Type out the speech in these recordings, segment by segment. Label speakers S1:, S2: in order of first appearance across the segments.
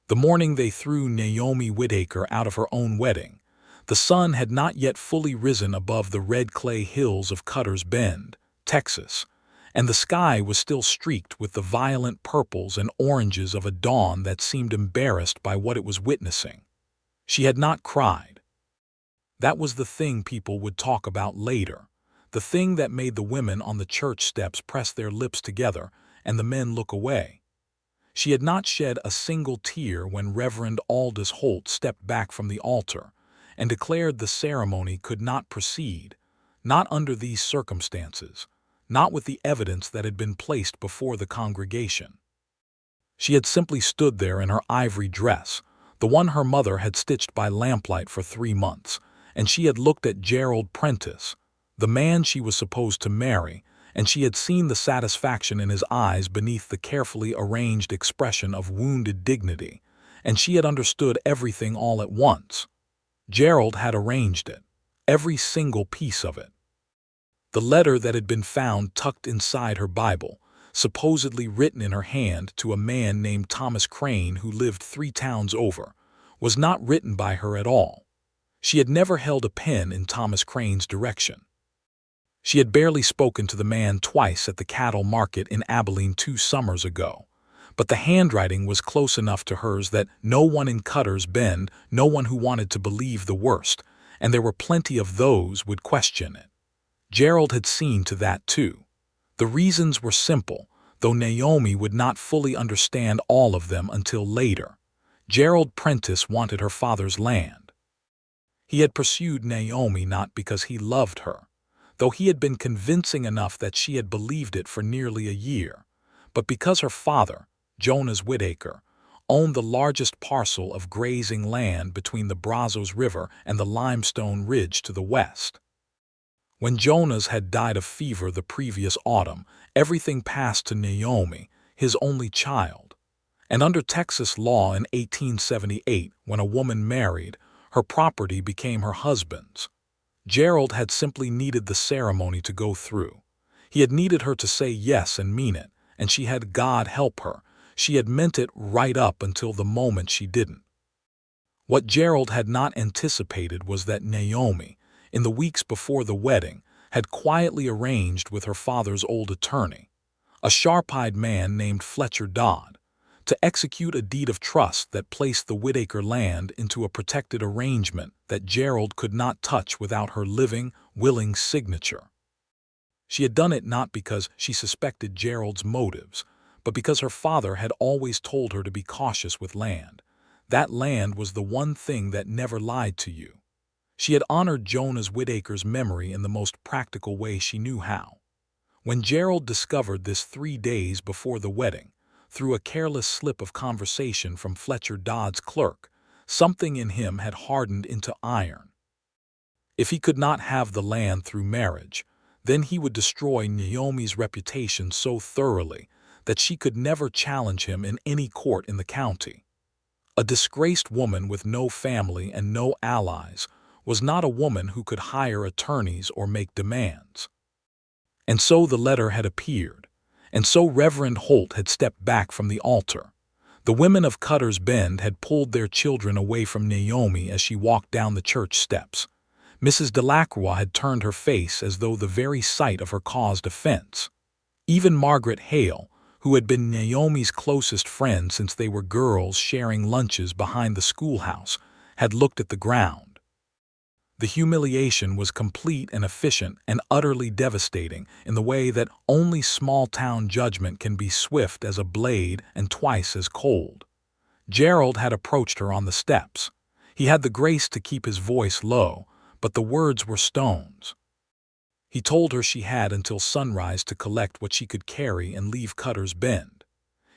S1: The morning they threw Naomi Whitaker out of her own wedding, the sun had not yet fully risen above the red clay hills of Cutter's Bend, Texas, and the sky was still streaked with the violent purples and oranges of a dawn that seemed embarrassed by what it was witnessing. She had not cried. That was the thing people would talk about later, the thing that made the women on the church steps press their lips together and the men look away. She had not shed a single tear when Reverend Aldous Holt stepped back from the altar and declared the ceremony could not proceed, not under these circumstances, not with the evidence that had been placed before the congregation. She had simply stood there in her ivory dress, the one her mother had stitched by lamplight for 3 months, and she had looked at Gerald Prentice, the man she was supposed to marry, and she had seen the satisfaction in his eyes beneath the carefully arranged expression of wounded dignity, and she had understood everything all at once. Gerald had arranged it, every single piece of it. The letter that had been found tucked inside her Bible, supposedly written in her hand to a man named Thomas Crane who lived 3 towns over, was not written by her at all. She had never held a pen in Thomas Crane's direction. She had barely spoken to the man twice at the cattle market in Abilene 2 summers ago, but the handwriting was close enough to hers that no one in Cutter's Bend, no one who wanted to believe the worst, and there were plenty of those, would question it. Gerald had seen to that too. The reasons were simple, though Naomi would not fully understand all of them until later. Gerald Prentice wanted her father's land. He had pursued Naomi not because he loved her, though he had been convincing enough that she had believed it for nearly a year, but because her father, Jonas Whitaker, owned the largest parcel of grazing land between the Brazos River and the Limestone Ridge to the west. When Jonas had died of fever the previous autumn, everything passed to Naomi, his only child. And under Texas law in 1878, when a woman married, her property became her husband's. Gerald had simply needed the ceremony to go through. He had needed her to say yes and mean it, and she had, God help her, she had meant it right up until the moment she didn't. What Gerald had not anticipated was that Naomi, in the weeks before the wedding, had quietly arranged with her father's old attorney, a sharp-eyed man named Fletcher Dodd, to execute a deed of trust that placed the Whitaker land into a protected arrangement that Gerald could not touch without her living, willing signature. She had done it not because she suspected Gerald's motives, but because her father had always told her to be cautious with land. That land was the one thing that never lied to you. She had honored Jonas Whitaker's memory in the most practical way she knew how. When Gerald discovered this 3 days before the wedding, through a careless slip of conversation from Fletcher Dodd's clerk, something in him had hardened into iron. If he could not have the land through marriage, then he would destroy Naomi's reputation so thoroughly that she could never challenge him in any court in the county. A disgraced woman with no family and no allies was not a woman who could hire attorneys or make demands. And so the letter had appeared, and so Reverend Holt had stepped back from the altar. The women of Cutter's Bend had pulled their children away from Naomi as she walked down the church steps. Mrs. Delacroix had turned her face as though the very sight of her caused offense. Even Margaret Hale, who had been Naomi's closest friend since they were girls sharing lunches behind the schoolhouse, had looked at the ground. The humiliation was complete and efficient and utterly devastating in the way that only small-town judgment can be swift as a blade and twice as cold. Gerald had approached her on the steps. He had the grace to keep his voice low, but the words were stones. He told her she had until sunrise to collect what she could carry and leave Cutter's Bend.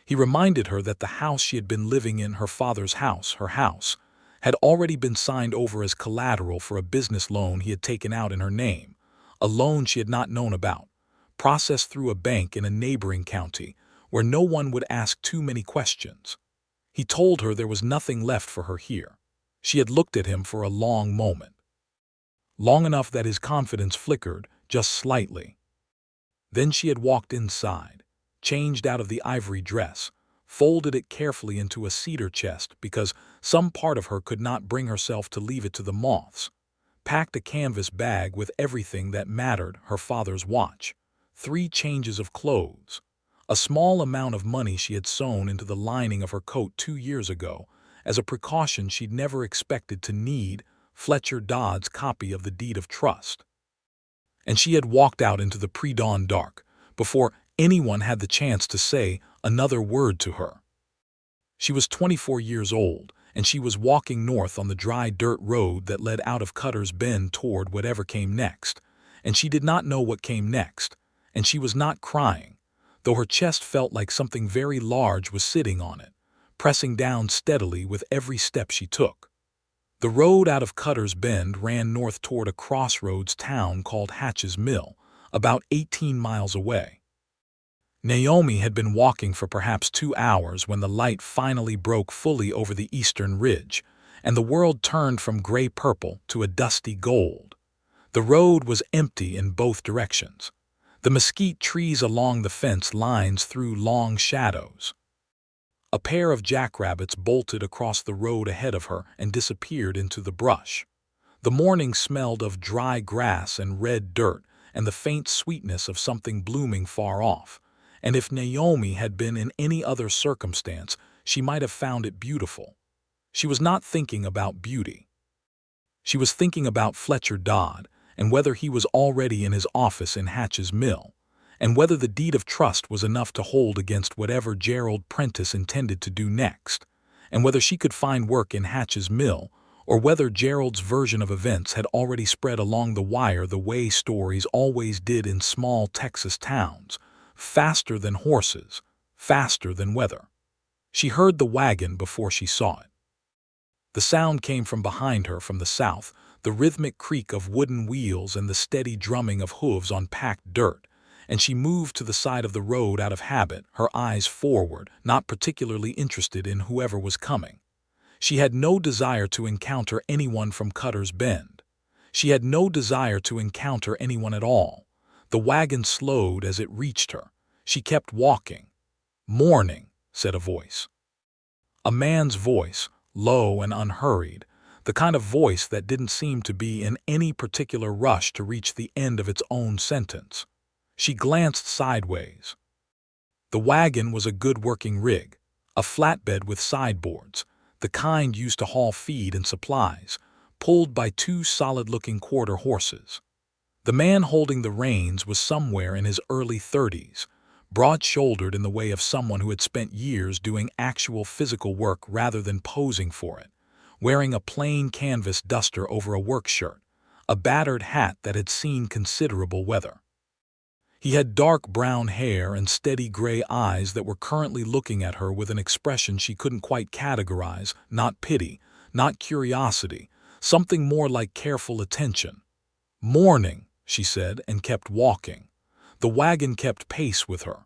S1: He reminded her that the house she had been living in, her father's house, her house, had already been signed over as collateral for a business loan he had taken out in her name, a loan she had not known about, processed through a bank in a neighboring county where no one would ask too many questions. He told her there was nothing left for her here. She had looked at him for a long moment. Long enough that his confidence flickered, just slightly. Then she had walked inside, changed out of the ivory dress, folded it carefully into a cedar chest because some part of her could not bring herself to leave it to the moths, packed a canvas bag with everything that mattered: her father's watch, 3 changes of clothes, a small amount of money she had sewn into the lining of her coat 2 years ago as a precaution she'd never expected to need, Fletcher Dodd's copy of the deed of trust. And she had walked out into the pre-dawn dark before anyone had the chance to say another word to her. She was 24 years old, and she was walking north on the dry dirt road that led out of Cutter's Bend toward whatever came next, and she did not know what came next, and she was not crying, though her chest felt like something very large was sitting on it, pressing down steadily with every step she took. The road out of Cutter's Bend ran north toward a crossroads town called Hatch's Mill, about 18 miles away. Naomi had been walking for perhaps 2 hours when the light finally broke fully over the eastern ridge, and the world turned from gray-purple to a dusty gold. The road was empty in both directions. The mesquite trees along the fence lines threw long shadows. A pair of jackrabbits bolted across the road ahead of her and disappeared into the brush. The morning smelled of dry grass and red dirt and the faint sweetness of something blooming far off, and if Naomi had been in any other circumstance, she might have found it beautiful. She was not thinking about beauty. She was thinking about Fletcher Dodd and whether he was already in his office in Hatch's Mill, and whether the deed of trust was enough to hold against whatever Gerald Prentice intended to do next, and whether she could find work in Hatch's Mill, or whether Gerald's version of events had already spread along the wire the way stories always did in small Texas towns, faster than horses, faster than weather. She heard the wagon before she saw it. The sound came from behind her from the south, the rhythmic creak of wooden wheels and the steady drumming of hooves on packed dirt, and she moved to the side of the road out of habit, her eyes forward, not particularly interested in whoever was coming. She had no desire to encounter anyone from Cutter's Bend. She had no desire to encounter anyone at all. The wagon slowed as it reached her. She kept walking. "Morning," said a voice. A man's voice, low and unhurried, the kind of voice that didn't seem to be in any particular rush to reach the end of its own sentence. She glanced sideways. The wagon was a good working rig, a flatbed with sideboards, the kind used to haul feed and supplies, pulled by 2 solid-looking quarter horses. The man holding the reins was somewhere in his early 30s, broad-shouldered in the way of someone who had spent years doing actual physical work rather than posing for it, wearing a plain canvas duster over a work shirt, a battered hat that had seen considerable weather. He had dark brown hair and steady gray eyes that were currently looking at her with an expression she couldn't quite categorize, not pity, not curiosity, something more like careful attention. "Morning," she said, and kept walking. The wagon kept pace with her.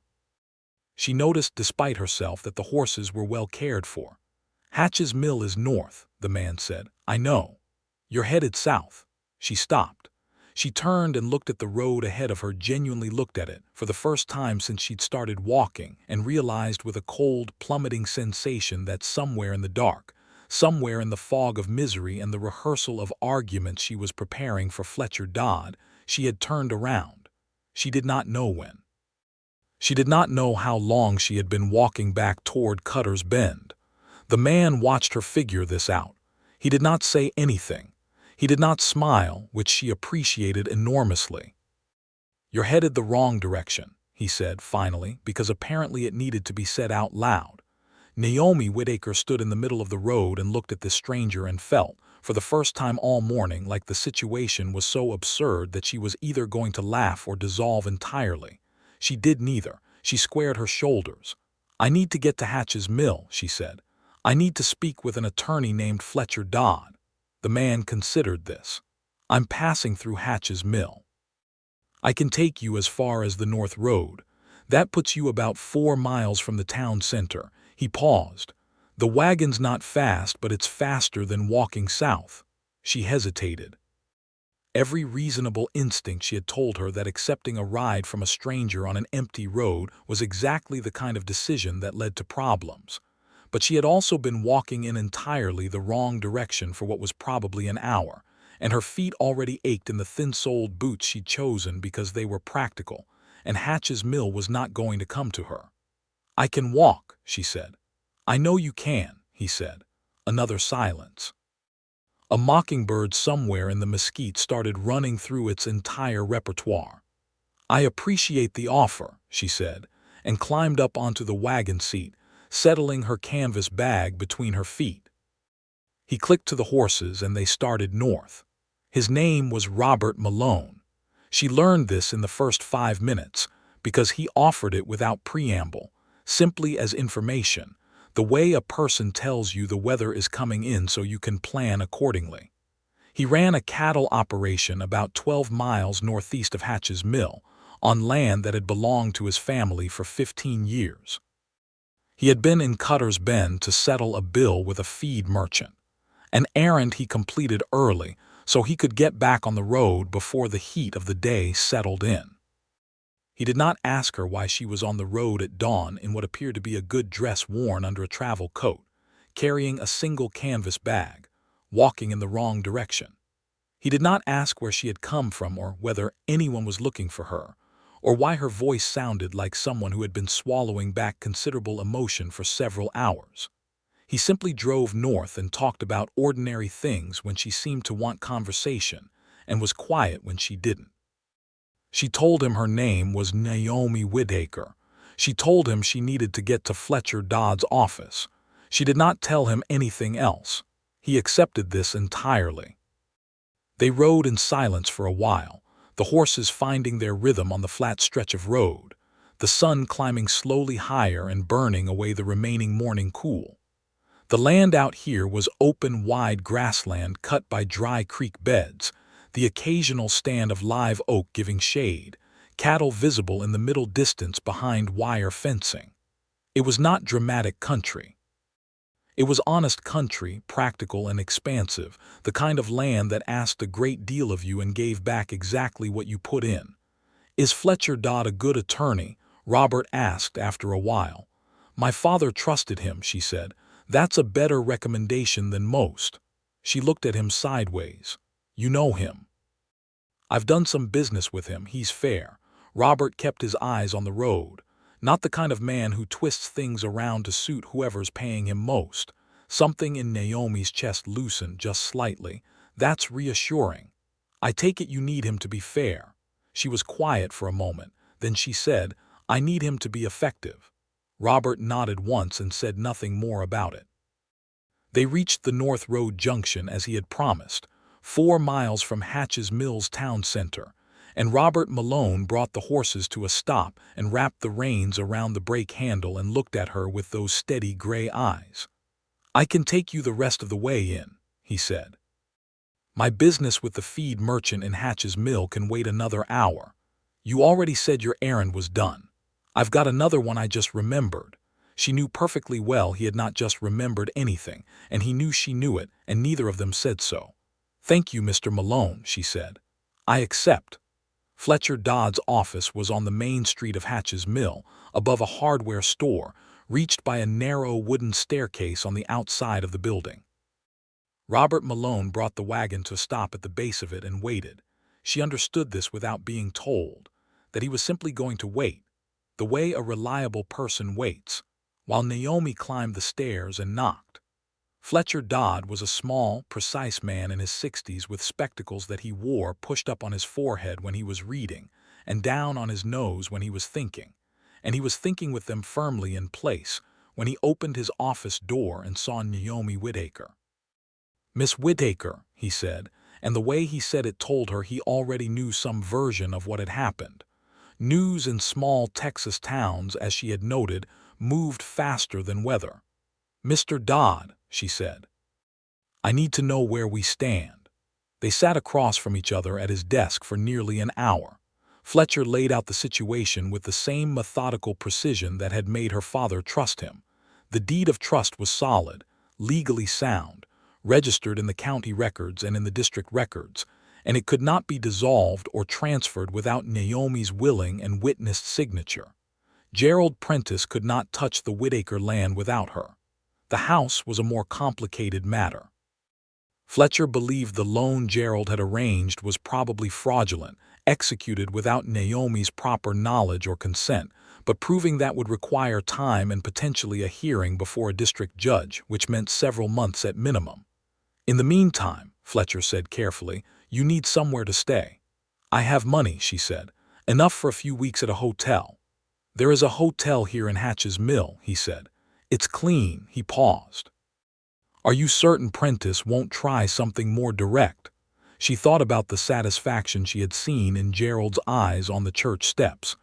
S1: She noticed despite herself that the horses were well cared for. "Hatch's Mill is north," the man said. "I know. You're headed south." She stopped. She turned and looked at the road ahead of her, genuinely looked at it, for the first time since she'd started walking, and realized with a cold, plummeting sensation that somewhere in the dark, somewhere in the fog of misery and the rehearsal of arguments she was preparing for Fletcher Dodd, she had turned around. She did not know when. She did not know how long she had been walking back toward Cutter's Bend. The man watched her figure this out. He did not say anything. He did not smile, which she appreciated enormously. "You're headed the wrong direction," he said finally, because apparently it needed to be said out loud. Naomi Whitaker stood in the middle of the road and looked at this stranger and felt, for the first time all morning, like the situation was so absurd that she was either going to laugh or dissolve entirely. She did neither. She squared her shoulders. "I need to get to Hatch's Mill," she said. "I need to speak with an attorney named Fletcher Dodd." The man considered this. "I'm passing through Hatch's Mill. I can take you as far as the North Road. That puts you about 4 miles from the town center." He paused. "The wagon's not fast, but it's faster than walking south." She hesitated. Every reasonable instinct she had told her that accepting a ride from a stranger on an empty road was exactly the kind of decision that led to problems. But she had also been walking in entirely the wrong direction for what was probably an hour, and her feet already ached in the thin-soled boots she'd chosen because they were practical, and Hatch's Mill was not going to come to her. "I can walk," she said. "I know you can," he said. Another silence. A mockingbird somewhere in the mesquite started running through its entire repertoire. "I appreciate the offer," she said, and climbed up onto the wagon seat, settling her canvas bag between her feet. He clicked to the horses and they started north. His name was Robert Malone. She learned this in the first 5 minutes because he offered it without preamble, simply as information, the way a person tells you the weather is coming in so you can plan accordingly. He ran a cattle operation about 12 miles northeast of Hatch's Mill, on land that had belonged to his family for 15 years. He had been in Cutter's Bend to settle a bill with a feed merchant, an errand he completed early so he could get back on the road before the heat of the day settled in. He did not ask her why she was on the road at dawn in what appeared to be a good dress worn under a travel coat, carrying a single canvas bag, walking in the wrong direction. He did not ask where she had come from or whether anyone was looking for her, or why her voice sounded like someone who had been swallowing back considerable emotion for several hours. He simply drove north and talked about ordinary things when she seemed to want conversation, and was quiet when she didn't. She told him her name was Naomi Whitaker. She told him she needed to get to Fletcher Dodd's office. She did not tell him anything else. He accepted this entirely. They rode in silence for a while, the horses finding their rhythm on the flat stretch of road, the sun climbing slowly higher and burning away the remaining morning cool. The land out here was open, wide grassland cut by dry creek beds, the occasional stand of live oak giving shade, cattle visible in the middle distance behind wire fencing. It was not dramatic country. It was honest country, practical and expansive, the kind of land that asked a great deal of you and gave back exactly what you put in. "Is Fletcher Dodd a good attorney?" Robert asked after a while. "My father trusted him," she said. "That's a better recommendation than most." She looked at him sideways. "You know him?" "I've done some business with him. He's fair." Robert kept his eyes on the road. Not the kind of man who twists things around to suit whoever's paying him most. Something in Naomi's chest loosened just slightly. "That's reassuring. I take it you need him to be fair." She was quiet for a moment. Then she said, "I need him to be effective." Robert nodded once and said nothing more about it. They reached the North Road junction as he had promised, 4 miles from Hatch's Mills town center, and Robert Malone brought the horses to a stop and wrapped the reins around the brake handle and looked at her with those steady gray eyes. "I can take you the rest of the way in," he said. "My business with the feed merchant in Hatch's Mill can wait another hour. You already said your errand was done. I've got another one I just remembered." She knew perfectly well he had not just remembered anything, and he knew she knew it, and neither of them said so. "Thank you, Mr. Malone," she said. "I accept." Fletcher Dodd's office was on the main street of Hatch's Mill, above a hardware store, reached by a narrow wooden staircase on the outside of the building. Robert Malone brought the wagon to a stop at the base of it and waited. She understood this without being told, that he was simply going to wait, the way a reliable person waits, while Naomi climbed the stairs and knocked. Fletcher Dodd was a small, precise man in his 60s with spectacles that he wore pushed up on his forehead when he was reading and down on his nose when he was thinking, and he was thinking with them firmly in place when he opened his office door and saw Naomi Whitaker. "Miss Whitaker," he said, and the way he said it told her he already knew some version of what had happened. News in small Texas towns, as she had noted, moved faster than weather. "Mr. Dodd," she said, "I need to know where we stand." They sat across from each other at his desk for nearly an hour. Fletcher laid out the situation with the same methodical precision that had made her father trust him. The deed of trust was solid, legally sound, registered in the county records and in the district records, and it could not be dissolved or transferred without Naomi's willing and witnessed signature. Gerald Prentice could not touch the Whitaker land without her. The house was a more complicated matter. Fletcher believed the loan Gerald had arranged was probably fraudulent, executed without Naomi's proper knowledge or consent, but proving that would require time and potentially a hearing before a district judge, which meant several months at minimum. In the meantime, Fletcher said carefully, you need somewhere to stay. I have money, she said, enough for a few weeks at a hotel. There is a hotel here in Hatch's Mill, he said. It's clean, he paused. Are you certain Prentice won't try something more direct? She thought about the satisfaction she had seen in Gerald's eyes on the church steps.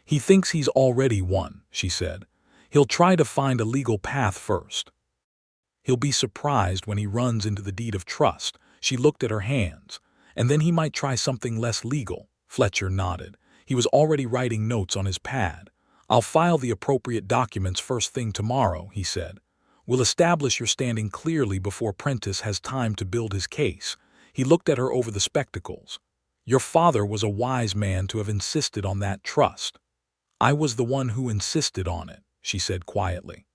S1: He thinks he's already won, she said. He'll try to find a legal path first. He'll be surprised when he runs into the deed of trust. She looked at her hands. And then he might try something less legal. Fletcher nodded. He was already writing notes on his pad. I'll file the appropriate documents first thing tomorrow, he said. We'll establish your standing clearly before Prentice has time to build his case. He looked at her over the spectacles. Your father was a wise man to have insisted on that trust. I was the one who insisted on it, she said quietly.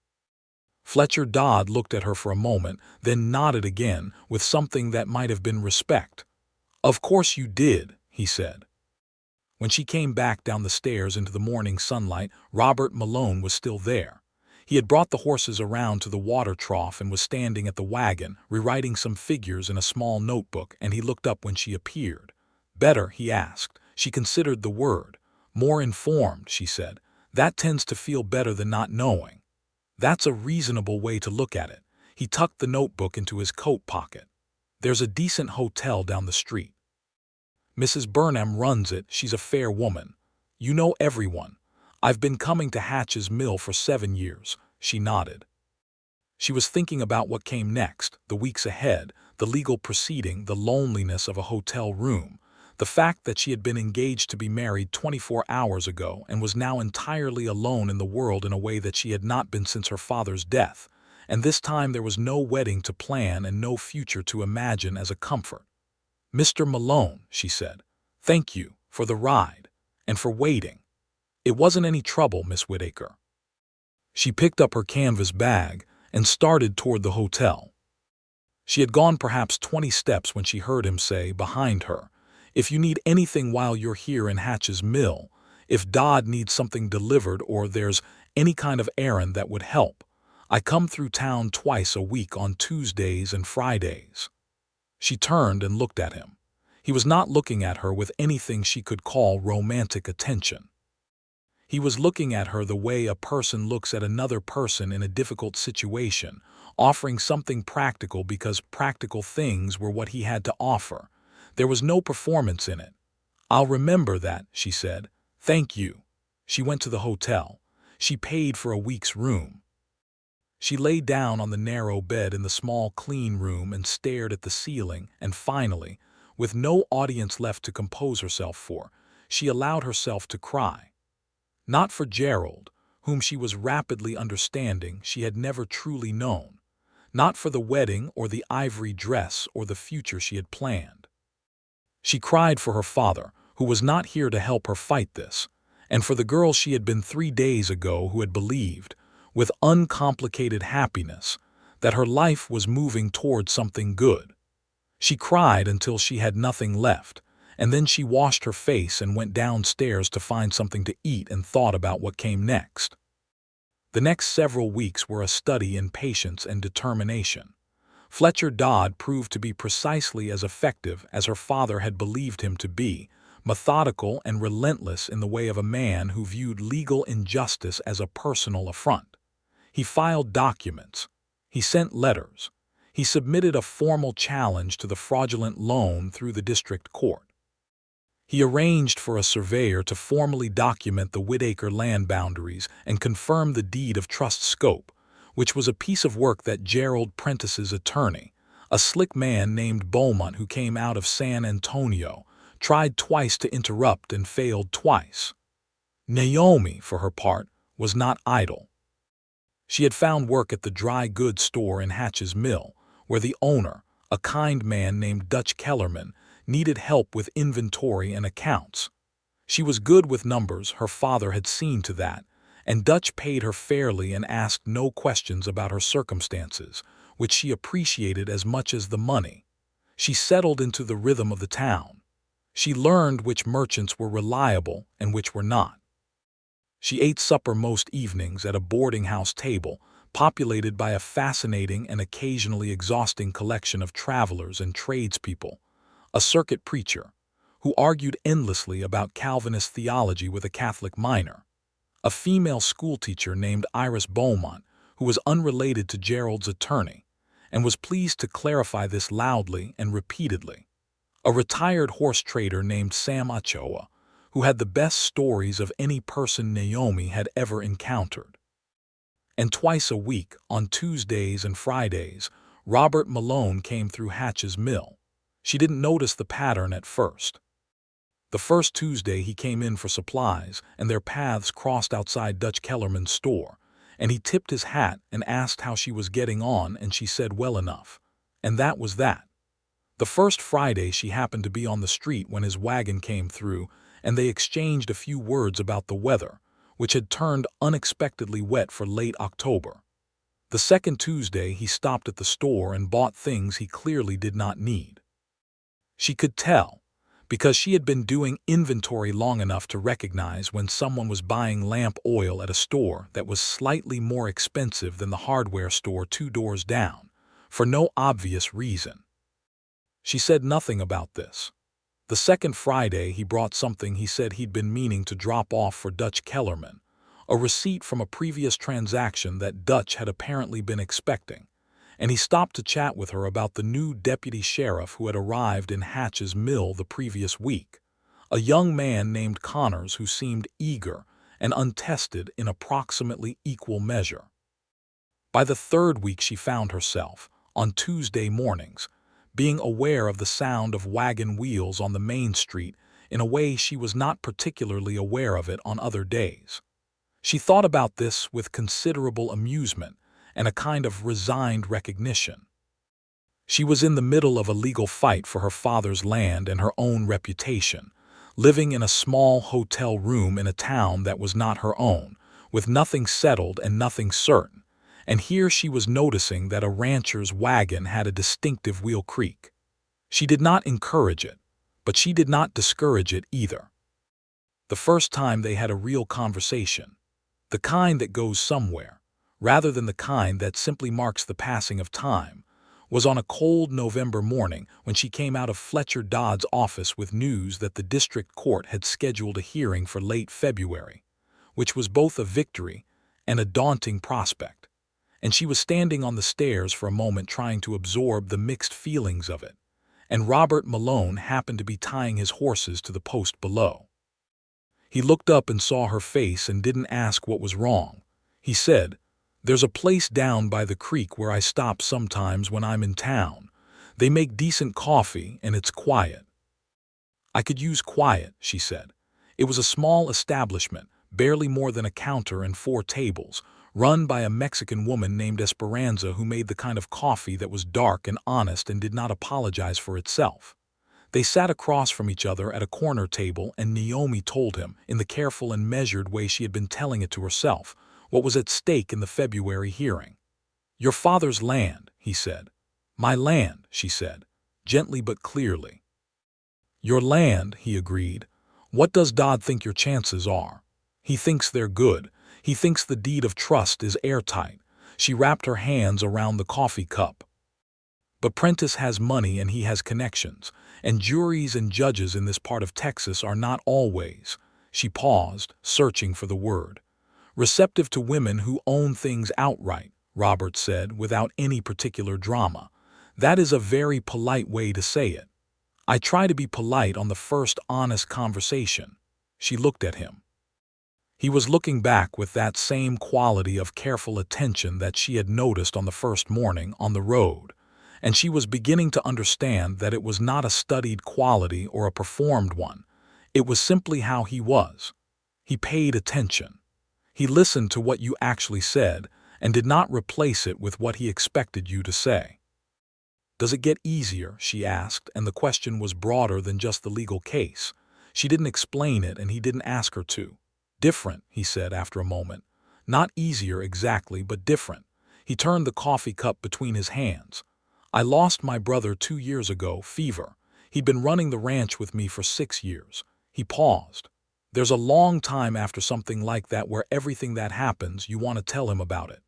S1: Fletcher Dodd looked at her for a moment, then nodded again with something that might have been respect. Of course you did, he said. When she came back down the stairs into the morning sunlight, Robert Malone was still there. He had brought the horses around to the water trough and was standing at the wagon, rewriting some figures in a small notebook, and he looked up when she appeared. Better, he asked. She considered the word. More informed, she said. That tends to feel better than not knowing. That's a reasonable way to look at it. He tucked the notebook into his coat pocket. There's a decent hotel down the street. Mrs. Burnham runs it. She's a fair woman. You know everyone. I've been coming to Hatch's Mill for 7 years. She nodded. She was thinking about what came next, the weeks ahead, the legal proceeding, the loneliness of a hotel room, the fact that she had been engaged to be married 24 hours ago and was now entirely alone in the world in a way that she had not been since her father's death, and this time there was no wedding to plan and no future to imagine as a comfort. Mr. Malone, she said, thank you for the ride and for waiting. It wasn't any trouble, Miss Whitaker. She picked up her canvas bag and started toward the hotel. She had gone perhaps 20 steps when she heard him say behind her, if you need anything while you're here in Hatch's Mill, if Dodd needs something delivered or there's any kind of errand that would help, I come through town twice a week on Tuesdays and Fridays. She turned and looked at him. He was not looking at her with anything she could call romantic attention. He was looking at her the way a person looks at another person in a difficult situation, offering something practical because practical things were what he had to offer. There was no performance in it. I'll remember that, she said. Thank you. She went to the hotel. She paid for a week's room. She lay down on the narrow bed in the small clean room and stared at the ceiling, and finally, with no audience left to compose herself for, she allowed herself to cry. Not for Gerald, whom she was rapidly understanding she had never truly known. Not for the wedding or the ivory dress or the future she had planned. She cried for her father, who was not here to help her fight this, and for the girl she had been 3 days ago who had believed, with uncomplicated happiness, that her life was moving toward something good. She cried until she had nothing left, and then she washed her face and went downstairs to find something to eat and thought about what came next. The next several weeks were a study in patience and determination. Fletcher Dodd proved to be precisely as effective as her father had believed him to be, methodical and relentless in the way of a man who viewed legal injustice as a personal affront. He filed documents. He sent letters. He submitted a formal challenge to the fraudulent loan through the district court. He arranged for a surveyor to formally document the Whitaker land boundaries and confirm the deed of trust scope, which was a piece of work that Gerald Prentice's attorney, a slick man named Beaumont who came out of San Antonio, tried twice to interrupt and failed twice. Naomi, for her part, was not idle. She had found work at the dry goods store in Hatch's Mill, where the owner, a kind man named Dutch Kellerman, needed help with inventory and accounts. She was good with numbers, her father had seen to that, and Dutch paid her fairly and asked no questions about her circumstances, which she appreciated as much as the money. She settled into the rhythm of the town. She learned which merchants were reliable and which were not. She ate supper most evenings at a boarding house table, populated by a fascinating and occasionally exhausting collection of travelers and tradespeople, a circuit preacher, who argued endlessly about Calvinist theology with a Catholic minor, a female schoolteacher named Iris Beaumont, who was unrelated to Gerald's attorney, and was pleased to clarify this loudly and repeatedly, a retired horse trader named Sam Ochoa, who had the best stories of any person Naomi had ever encountered. And twice a week, on Tuesdays and Fridays, Robert Malone came through Hatch's mill. She didn't notice the pattern at first. The first Tuesday he came in for supplies, and their paths crossed outside Dutch Kellerman's store, and he tipped his hat and asked how she was getting on, and she said well enough. And that was that. The first Friday she happened to be on the street when his wagon came through, and they exchanged a few words about the weather, which had turned unexpectedly wet for late October. The second Tuesday he stopped at the store and bought things he clearly did not need. She could tell, because she had been doing inventory long enough to recognize when someone was buying lamp oil at a store that was slightly more expensive than the hardware store 2 doors down, for no obvious reason. She said nothing about this. The second Friday he brought something he said he'd been meaning to drop off for Dutch Kellerman, a receipt from a previous transaction that Dutch had apparently been expecting, and he stopped to chat with her about the new deputy sheriff who had arrived in Hatch's mill the previous week, a young man named Connors who seemed eager and untested in approximately equal measure. By the third week she found herself, on Tuesday mornings, being aware of the sound of wagon wheels on the main street in a way she was not particularly aware of it on other days. She thought about this with considerable amusement and a kind of resigned recognition. She was in the middle of a legal fight for her father's land and her own reputation, living in a small hotel room in a town that was not her own, with nothing settled and nothing certain, and here she was noticing that a rancher's wagon had a distinctive wheel creak. She did not encourage it, but she did not discourage it either. The first time they had a real conversation, the kind that goes somewhere, rather than the kind that simply marks the passing of time, was on a cold November morning when she came out of Fletcher Dodd's office with news that the district court had scheduled a hearing for late February, which was both a victory and a daunting prospect, and she was standing on the stairs for a moment trying to absorb the mixed feelings of it, and Robert Malone happened to be tying his horses to the post below. He looked up and saw her face and didn't ask what was wrong. He said, "There's a place down by the creek where I stop sometimes when I'm in town. They make decent coffee and it's quiet." "I could use quiet," she said. It was a small establishment, barely more than a counter and 4 tables, run by a Mexican woman named Esperanza who made the kind of coffee that was dark and honest and did not apologize for itself. They sat across from each other at a corner table, and Naomi told him, in the careful and measured way she had been telling it to herself, what was at stake in the February hearing. "Your father's land," he said. "My land," she said, gently but clearly. "Your land," he agreed. "What does Dodd think your chances are?" "He thinks they're good. He thinks the deed of trust is airtight." She wrapped her hands around the coffee cup. "But Prentice has money and he has connections, and juries and judges in this part of Texas are not always," she paused, searching for the word, "receptive to women who own things outright," Robert said without any particular drama. "That is a very polite way to say it." "I try to be polite on the first honest conversation." She looked at him. He was looking back with that same quality of careful attention that she had noticed on the first morning on the road, and she was beginning to understand that it was not a studied quality or a performed one. It was simply how he was. He paid attention. He listened to what you actually said and did not replace it with what he expected you to say. "Does it get easier?" she asked, and the question was broader than just the legal case. She didn't explain it, and he didn't ask her to. "Different," he said after a moment. "Not easier exactly, but different." He turned the coffee cup between his hands. "I lost my brother 2 years ago, fever. He'd been running the ranch with me for 6 years. He paused. There's a long time after something like that where everything that happens, you want to tell him about it.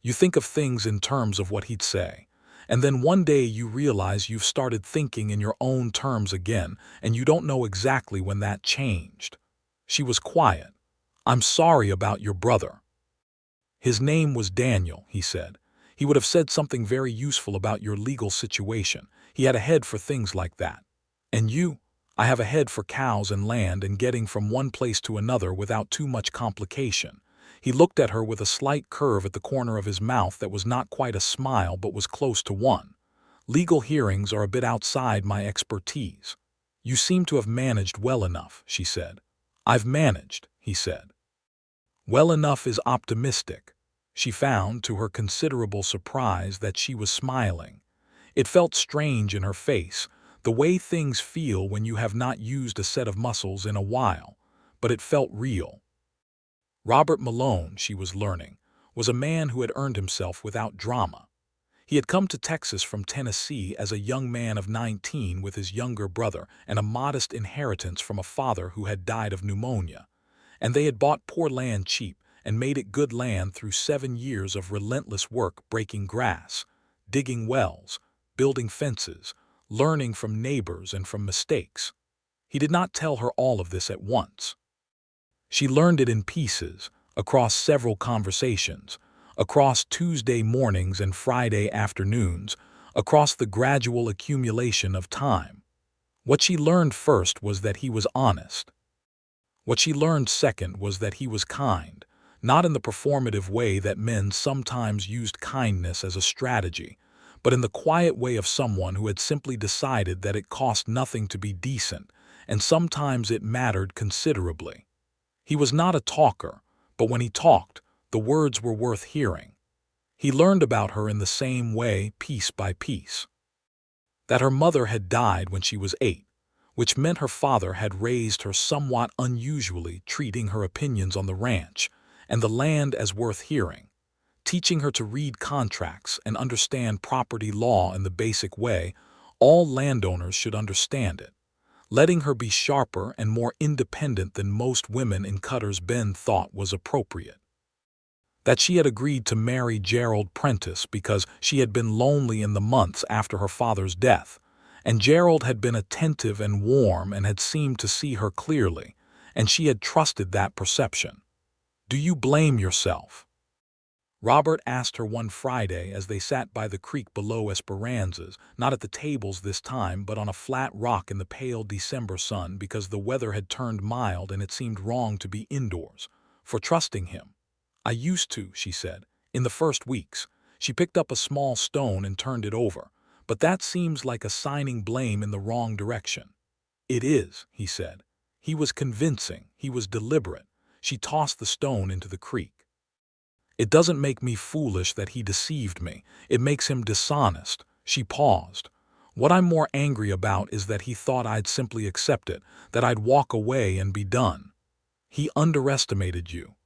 S1: You think of things in terms of what he'd say. And then one day you realize you've started thinking in your own terms again, and you don't know exactly when that changed." She was quiet. "I'm sorry about your brother." "His name was Daniel," he said. "He would have said something very useful about your legal situation. He had a head for things like that. And you?" "I have a head for cows and land and getting from one place to another without too much complication." He looked at her with a slight curve at the corner of his mouth that was not quite a smile but was close to one. "Legal hearings are a bit outside my expertise." "You seem to have managed well enough," she said. "I've managed," he said. "Well enough is optimistic." She found, to her considerable surprise, that she was smiling. It felt strange in her face, the way things feel when you have not used a set of muscles in a while, but it felt real. Robert Malone, she was learning, was a man who had earned himself without drama. He had come to Texas from Tennessee as a young man of 19 with his younger brother and a modest inheritance from a father who had died of pneumonia. And they had bought poor land cheap and made it good land through 7 years of relentless work breaking grass, digging wells, building fences, learning from neighbors and from mistakes. He did not tell her all of this at once. She learned it in pieces, across several conversations, across Tuesday mornings and Friday afternoons, across the gradual accumulation of time. What she learned first was that he was honest. What she learned second was that he was kind, not in the performative way that men sometimes used kindness as a strategy, but in the quiet way of someone who had simply decided that it cost nothing to be decent, and sometimes it mattered considerably. He was not a talker, but when he talked, the words were worth hearing. He learned about her in the same way, piece by piece. That her mother had died when she was 8, which meant her father had raised her somewhat unusually, treating her opinions on the ranch and the land as worth hearing, teaching her to read contracts and understand property law in the basic way all landowners should understand it, letting her be sharper and more independent than most women in Cutter's Bend thought was appropriate. That she had agreed to marry Gerald Prentice because she had been lonely in the months after her father's death, and Gerald had been attentive and warm and had seemed to see her clearly, and she had trusted that perception. "Do you blame yourself?" Robert asked her one Friday as they sat by the creek below Esperanza's, not at the tables this time but on a flat rock in the pale December sun because the weather had turned mild and it seemed wrong to be indoors, for trusting him. "I used to," she said, "in the first weeks." She picked up a small stone and turned it over, "but that seems like assigning blame in the wrong direction." "It is," he said. He was convincing, he was deliberate. She tossed the stone into the creek. "It doesn't make me foolish that he deceived me. It makes him dishonest." She paused. "What I'm more angry about is that he thought I'd simply accept it, that I'd walk away and be done. He underestimated you."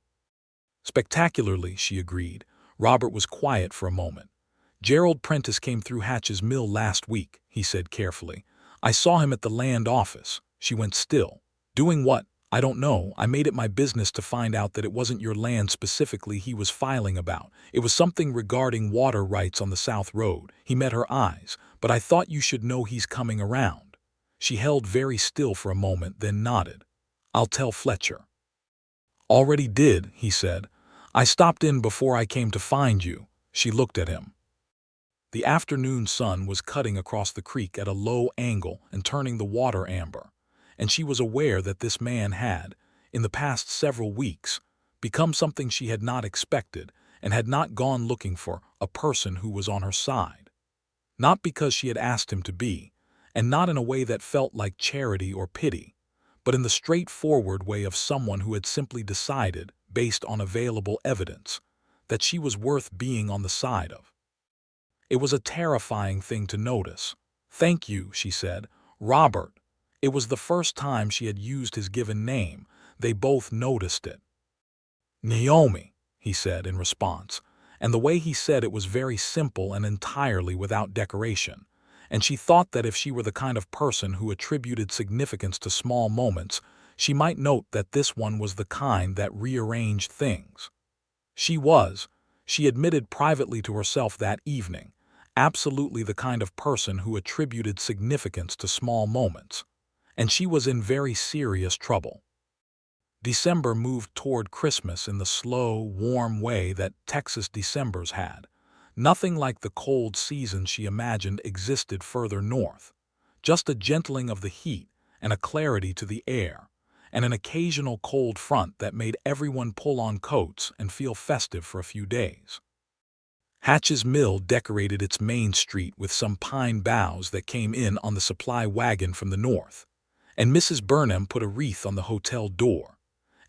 S1: "Spectacularly," she agreed. Robert was quiet for a moment. "Gerald Prentice came through Hatch's mill last week," he said carefully. "I saw him at the land office." She went still. "Doing what? I don't know. I made it my business to find out that it wasn't your land specifically he was filing about. It was something regarding water rights on the South Road." He met her eyes. "But I thought you should know he's coming around." She held very still for a moment, then nodded. "I'll tell Fletcher." "Already did," he said. "I stopped in before I came to find you." She looked at him. The afternoon sun was cutting across the creek at a low angle and turning the water amber, and she was aware that this man had, in the past several weeks, become something she had not expected and had not gone looking for, a person who was on her side. Not because she had asked him to be, and not in a way that felt like charity or pity, but in the straightforward way of someone who had simply decided, based on available evidence, that she was worth being on the side of. It was a terrifying thing to notice. "Thank you," she said. "Robert." It was the first time she had used his given name. They both noticed it. "Naomi," he said in response, and the way he said it was very simple and entirely without decoration. And she thought that if she were the kind of person who attributed significance to small moments, she might note that this one was the kind that rearranged things. She admitted privately to herself that evening, absolutely the kind of person who attributed significance to small moments. And she was in very serious trouble. December moved toward Christmas in the slow, warm way that Texas Decembers had. Nothing like the cold season she imagined existed further north. Just a gentling of the heat and a clarity to the air, and an occasional cold front that made everyone pull on coats and feel festive for a few days. Hatch's Mill decorated its main street with some pine boughs that came in on the supply wagon from the north, and Mrs. Burnham put a wreath on the hotel door.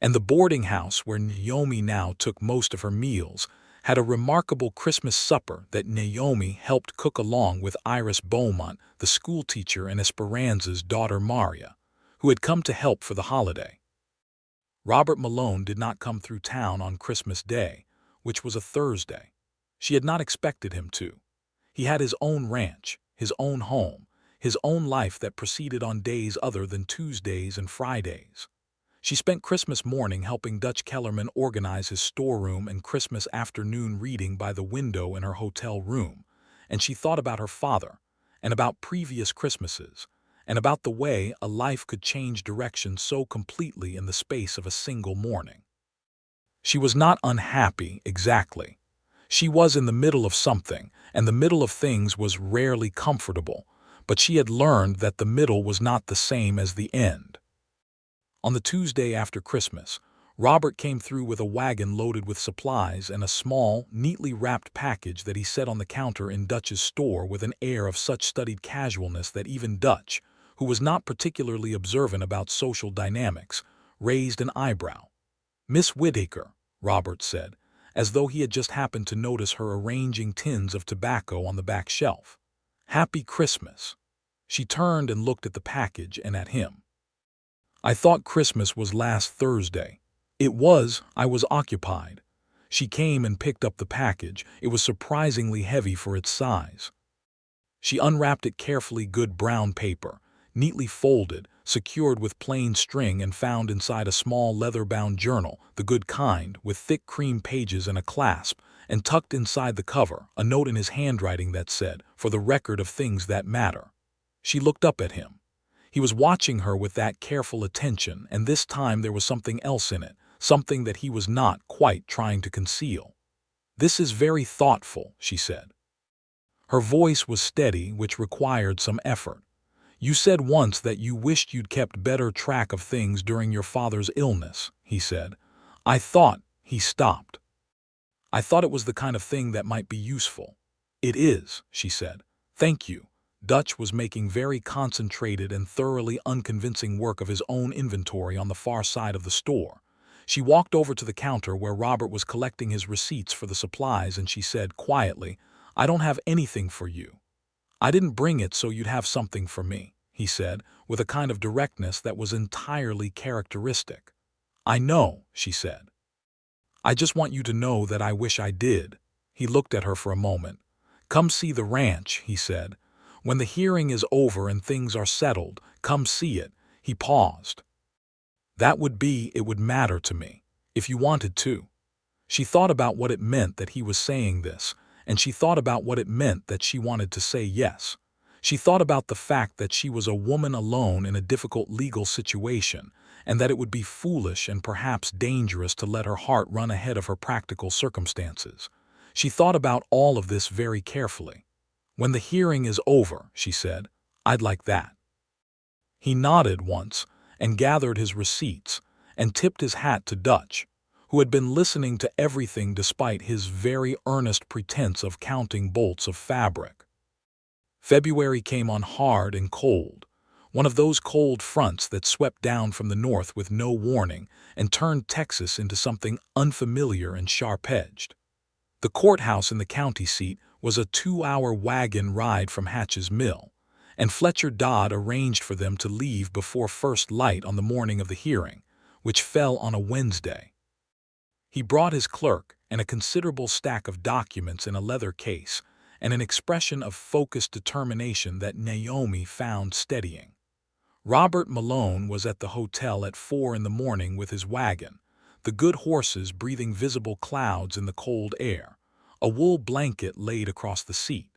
S1: And the boarding house where Naomi now took most of her meals had a remarkable Christmas supper that Naomi helped cook along with Iris Beaumont, the schoolteacher, and Esperanza's daughter Maria, who had come to help for the holiday. Robert Malone did not come through town on Christmas Day, which was a Thursday. She had not expected him to. He had his own ranch, his own home, his own life that proceeded on days other than Tuesdays and Fridays. She spent Christmas morning helping Dutch Kellerman organize his storeroom and Christmas afternoon reading by the window in her hotel room, and she thought about her father, and about previous Christmases, and about the way a life could change direction so completely in the space of a single morning. She was not unhappy, exactly. She was in the middle of something, and the middle of things was rarely comfortable, but she had learned that the middle was not the same as the end. On the Tuesday after Christmas, Robert came through with a wagon loaded with supplies and a small, neatly wrapped package that he set on the counter in Dutch's store with an air of such studied casualness that even Dutch, who was not particularly observant about social dynamics, raised an eyebrow. "Miss Whitaker," Robert said, as though he had just happened to notice her arranging tins of tobacco on the back shelf. "Happy Christmas." She turned and looked at the package and at him. "I thought Christmas was last Thursday." "It was. I was occupied." She came and picked up the package. It was surprisingly heavy for its size. She unwrapped it carefully, good brown paper, neatly folded, secured with plain string, and found inside a small leather-bound journal, the good kind, with thick cream pages and a clasp, and tucked inside the cover, a note in his handwriting that said, "For the record of things that matter." She looked up at him. He was watching her with that careful attention, and this time there was something else in it, something that he was not quite trying to conceal. "This is very thoughtful," she said. Her voice was steady, which required some effort. "You said once that you wished you'd kept better track of things during your father's illness," he said. "I thought—" He stopped. "I thought it was the kind of thing that might be useful." "It is," she said. "Thank you." Dutch was making very concentrated and thoroughly unconvincing work of his own inventory on the far side of the store. She walked over to the counter where Robert was collecting his receipts for the supplies, and she said quietly, "I don't have anything for you." "I didn't bring it so you'd have something for me," he said, with a kind of directness that was entirely characteristic. "I know," she said. "I just want you to know that I wish I did." He looked at her for a moment. "Come see the ranch," he said. "When the hearing is over and things are settled, come see it." He paused. "It would matter to me, if you wanted to." She thought about what it meant that he was saying this, and she thought about what it meant that she wanted to say yes. She thought about the fact that she was a woman alone in a difficult legal situation, and that it would be foolish and perhaps dangerous to let her heart run ahead of her practical circumstances. She thought about all of this very carefully. "When the hearing is over," she said, "I'd like that." He nodded once and gathered his receipts and tipped his hat to Dutch, who had been listening to everything despite his very earnest pretense of counting bolts of fabric. February came on hard and cold, one of those cold fronts that swept down from the north with no warning and turned Texas into something unfamiliar and sharp-edged. The courthouse in the county seat, was a 2-hour wagon ride from Hatch's mill, and Fletcher Dodd arranged for them to leave before first light on the morning of the hearing, which fell on a Wednesday. He brought his clerk and a considerable stack of documents in a leather case, and an expression of focused determination that Naomi found steadying. Robert Malone was at the hotel at 4 in the morning with his wagon, the good horses breathing visible clouds in the cold air, a wool blanket laid across the seat.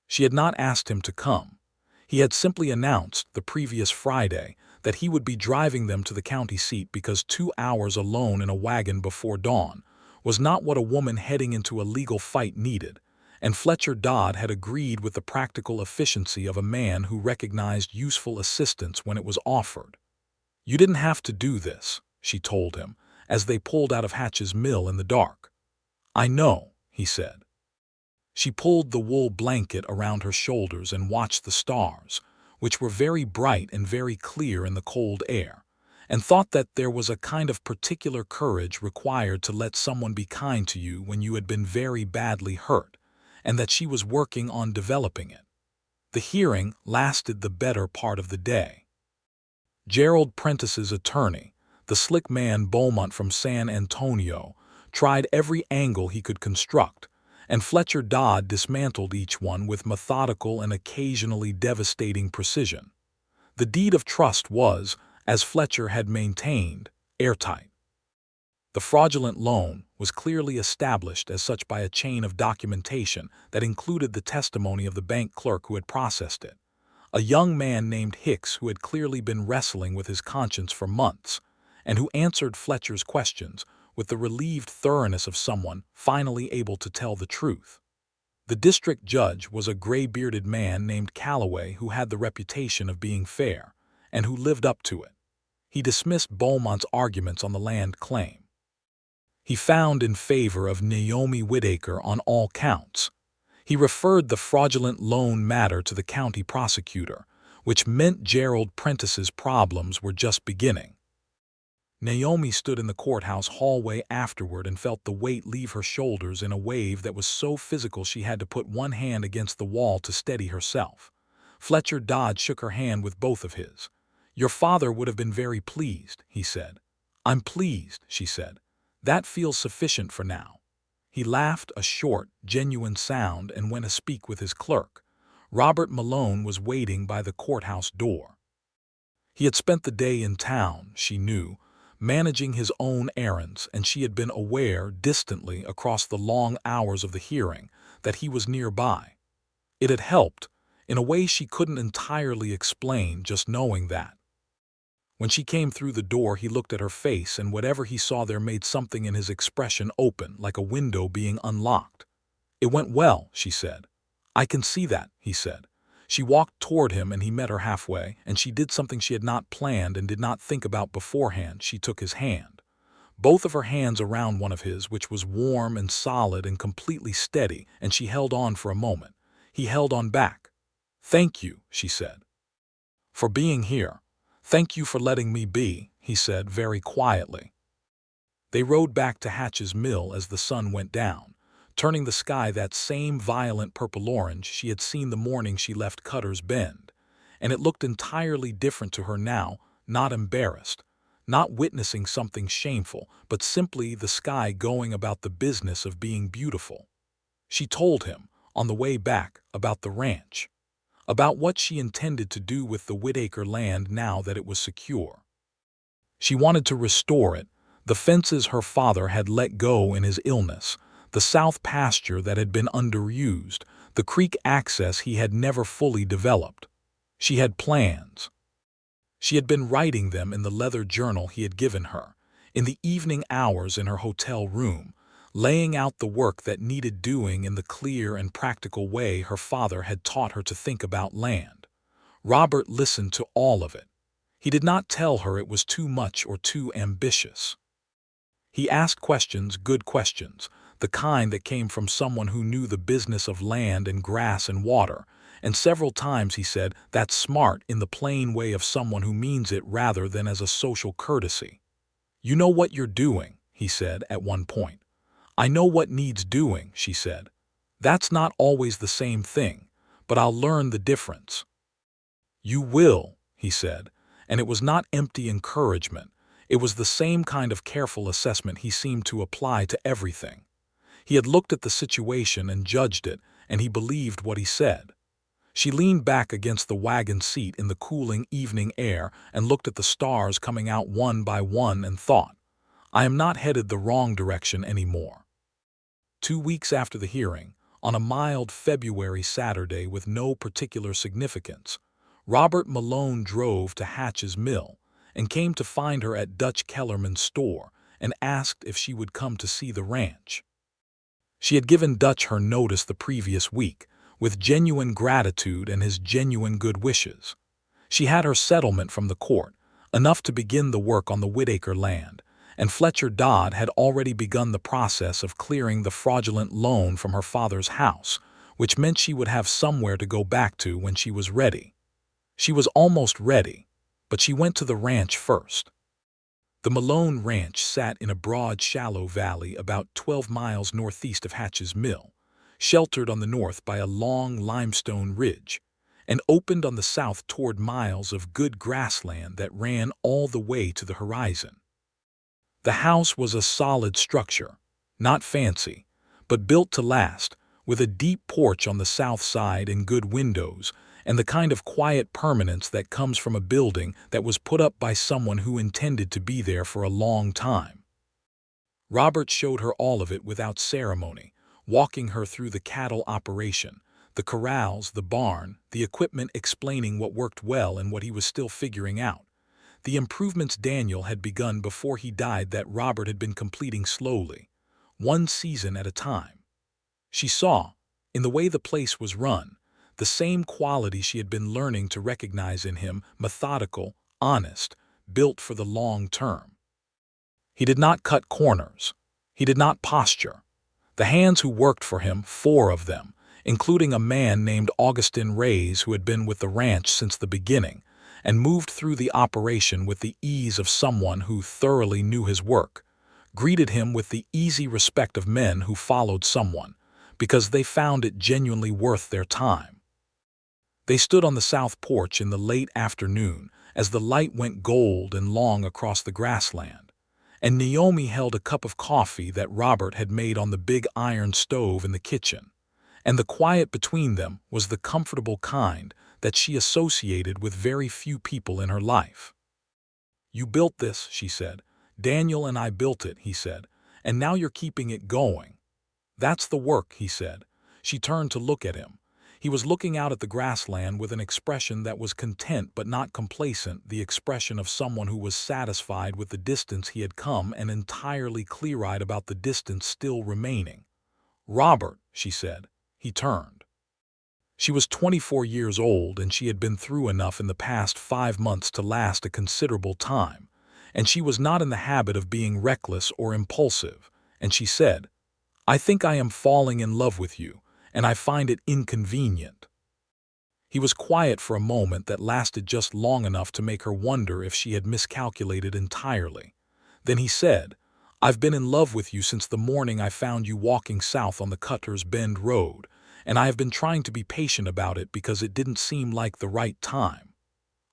S1: She had not asked him to come. He had simply announced the previous Friday that he would be driving them to the county seat because 2 hours alone in a wagon before dawn was not what a woman heading into a legal fight needed, and Fletcher Dodd had agreed with the practical efficiency of a man who recognized useful assistance when it was offered. "You didn't have to do this," she told him, as they pulled out of Hatch's mill in the dark. "I know," he said. She pulled the wool blanket around her shoulders and watched the stars, which were very bright and very clear in the cold air, and thought that there was a kind of particular courage required to let someone be kind to you when you had been very badly hurt, and that she was working on developing it. The hearing lasted the better part of the day. Gerald Prentice's attorney, the slick man Beaumont from San Antonio, tried every angle he could construct, and Fletcher Dodd dismantled each one with methodical and occasionally devastating precision. The deed of trust was, as Fletcher had maintained, airtight. The fraudulent loan was clearly established as such by a chain of documentation that included the testimony of the bank clerk who had processed it, a young man named Hicks who had clearly been wrestling with his conscience for months, and who answered Fletcher's questions with the relieved thoroughness of someone finally able to tell the truth. The district judge was a gray-bearded man named Calloway who had the reputation of being fair, and who lived up to it. He dismissed Beaumont's arguments on the land claim. He found in favor of Naomi Whitaker on all counts. He referred the fraudulent loan matter to the county prosecutor, which meant Gerald Prentice's problems were just beginning. Naomi stood in the courthouse hallway afterward and felt the weight leave her shoulders in a wave that was so physical she had to put one hand against the wall to steady herself. Fletcher Dodd shook her hand with both of his. "Your father would have been very pleased," he said. "I'm pleased," she said. "That feels sufficient for now." He laughed a short, genuine sound and went to speak with his clerk. Robert Malone was waiting by the courthouse door. He had spent the day in town, she knew, managing his own errands, and she had been aware, distantly across the long hours of the hearing, that he was nearby. It had helped, in a way she couldn't entirely explain, just knowing that. When she came through the door, he looked at her face, and whatever he saw there made something in his expression open, like a window being unlocked. "It went well," she said. "I can see that," he said. She walked toward him, and he met her halfway, and she did something she had not planned and did not think about beforehand. She took his hand. Both of her hands around one of his, which was warm and solid and completely steady, and she held on for a moment. He held on back. "Thank you," she said, "for being here. Thank you for letting me be," he said very quietly. They rode back to Hatch's mill as the sun went down, turning the sky that same violent purple-orange she had seen the morning she left Cutter's Bend, and it looked entirely different to her now, not embarrassed, not witnessing something shameful, but simply the sky going about the business of being beautiful. She told him, on the way back, about the ranch, about what she intended to do with the Whitaker land now that it was secure. She wanted to restore it, the fences her father had let go in his illness, the south pasture that had been underused, the creek access he had never fully developed. She had plans. She had been writing them in the leather journal he had given her, in the evening hours in her hotel room, laying out the work that needed doing in the clear and practical way her father had taught her to think about land. Robert listened to all of it. He did not tell her it was too much or too ambitious. He asked questions, good questions, the kind that came from someone who knew the business of land and grass and water, and several times he said, "That's smart," in the plain way of someone who means it rather than as a social courtesy. "You know what you're doing," he said at one point. "I know what needs doing," she said. That's not always the same thing, but I'll learn the difference." "You will," he said, and it was not empty encouragement. It was the same kind of careful assessment he seemed to apply to everything. He had looked at the situation and judged it, and he believed what he said. She leaned back against the wagon seat in the cooling evening air and looked at the stars coming out one by one and thought, "I am not headed the wrong direction anymore." 2 weeks after the hearing, on a mild February Saturday with no particular significance, Robert Malone drove to Hatch's mill and came to find her at Dutch Kellerman's store and asked if she would come to see the ranch. She had given Dutch her notice the previous week, with genuine gratitude and his genuine good wishes. She had her settlement from the court, enough to begin the work on the Whitaker land, and Fletcher Dodd had already begun the process of clearing the fraudulent loan from her father's house, which meant she would have somewhere to go back to when she was ready. She was almost ready, but she went to the ranch first. The Malone Ranch sat in a broad, shallow valley about 12 miles northeast of Hatch's mill, sheltered on the north by a long limestone ridge, and opened on the south toward miles of good grassland that ran all the way to the horizon. The house was a solid structure, not fancy, but built to last, with a deep porch on the south side and good windows, and the kind of quiet permanence that comes from a building that was put up by someone who intended to be there for a long time. Robert showed her all of it without ceremony, walking her through the cattle operation, the corrals, the barn, the equipment, explaining what worked well and what he was still figuring out. The improvements Daniel had begun before he died that Robert had been completing slowly, one season at a time. She saw, in the way the place was run, the same quality she had been learning to recognize in him: methodical, honest, built for the long term. He did not cut corners. He did not posture. The hands who worked for him, 4 of them, including a man named Augustin Reyes who had been with the ranch since the beginning, and moved through the operation with the ease of someone who thoroughly knew his work, greeted him with the easy respect of men who followed someone, because they found it genuinely worth their time. They stood on the south porch in the late afternoon as the light went gold and long across the grassland, and Naomi held a cup of coffee that Robert had made on the big iron stove in the kitchen, and the quiet between them was the comfortable kind that she associated with very few people in her life. "You built this," she said. "Daniel and I built it," he said, "and now you're keeping it going." "That's the work," he said. She turned to look at him. He was looking out at the grassland with an expression that was content but not complacent, the expression of someone who was satisfied with the distance he had come and entirely clear-eyed about the distance still remaining. "Robert," she said. He turned. She was 24 years old, and she had been through enough in the past 5 months to last a considerable time, and she was not in the habit of being reckless or impulsive, and she said, "I think I am falling in love with you, and I find it inconvenient." He was quiet for a moment that lasted just long enough to make her wonder if she had miscalculated entirely. Then he said, "I've been in love with you since the morning I found you walking south on the Cutter's Bend Road, and I have been trying to be patient about it because it didn't seem like the right time."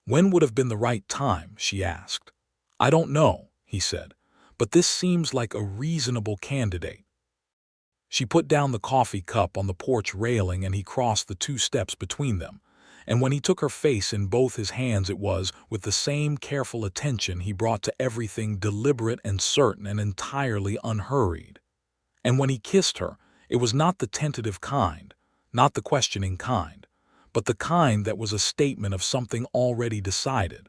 S1: "When would have been the right time?" she asked. "I don't know," he said, "but this seems like a reasonable candidate." She put down the coffee cup on the porch railing and he crossed the 2 steps between them, and when he took her face in both his hands it was with the same careful attention he brought to everything, deliberate and certain and entirely unhurried. And when he kissed her, it was not the tentative kind, not the questioning kind, but the kind that was a statement of something already decided.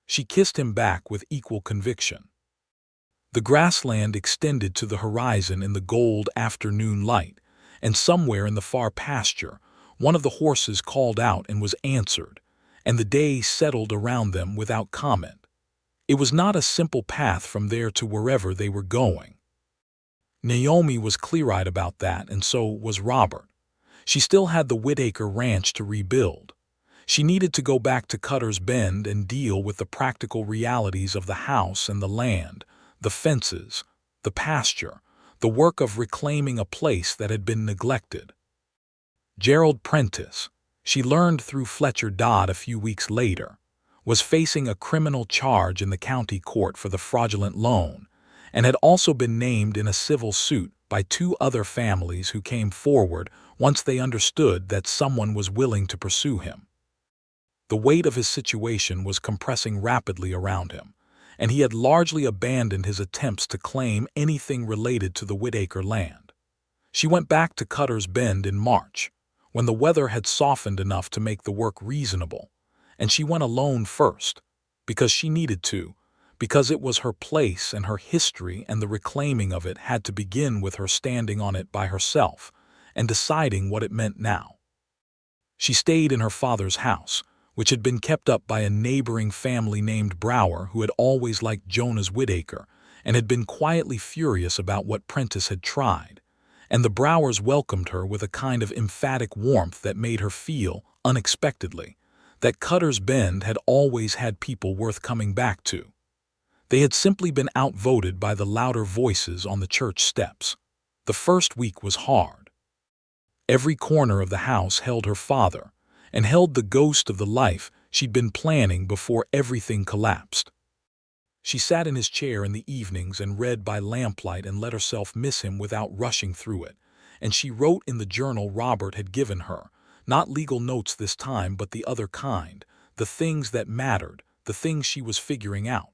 S1: She kissed him back with equal conviction. The grassland extended to the horizon in the gold afternoon light, and somewhere in the far pasture, one of the horses called out and was answered, and the day settled around them without comment. It was not a simple path from there to wherever they were going. Naomi was clear-eyed about that, and so was Robert. She still had the Whitaker ranch to rebuild. She needed to go back to Cutter's Bend and deal with the practical realities of the house and the land, the fences, the pasture, the work of reclaiming a place that had been neglected. Gerald Prentice, she learned through Fletcher Dodd a few weeks later, was facing a criminal charge in the county court for the fraudulent loan, and had also been named in a civil suit by two other families who came forward once they understood that someone was willing to pursue him. The weight of his situation was compressing rapidly around him, and he had largely abandoned his attempts to claim anything related to the Whitaker land. She went back to Cutter's Bend in March, when the weather had softened enough to make the work reasonable, and she went alone first, because she needed to, because it was her place and her history, and the reclaiming of it had to begin with her standing on it by herself and deciding what it meant now. She stayed in her father's house, which had been kept up by a neighboring family named Brower, who had always liked Jonas Whitaker and had been quietly furious about what Prentice had tried, and the Browers welcomed her with a kind of emphatic warmth that made her feel, unexpectedly, that Cutter's Bend had always had people worth coming back to. They had simply been outvoted by the louder voices on the church steps. The first week was hard. Every corner of the house held her father, and held the ghost of the life she'd been planning before everything collapsed. She sat in his chair in the evenings and read by lamplight and let herself miss him without rushing through it, and she wrote in the journal Robert had given her, not legal notes this time but the other kind, the things that mattered, the things she was figuring out.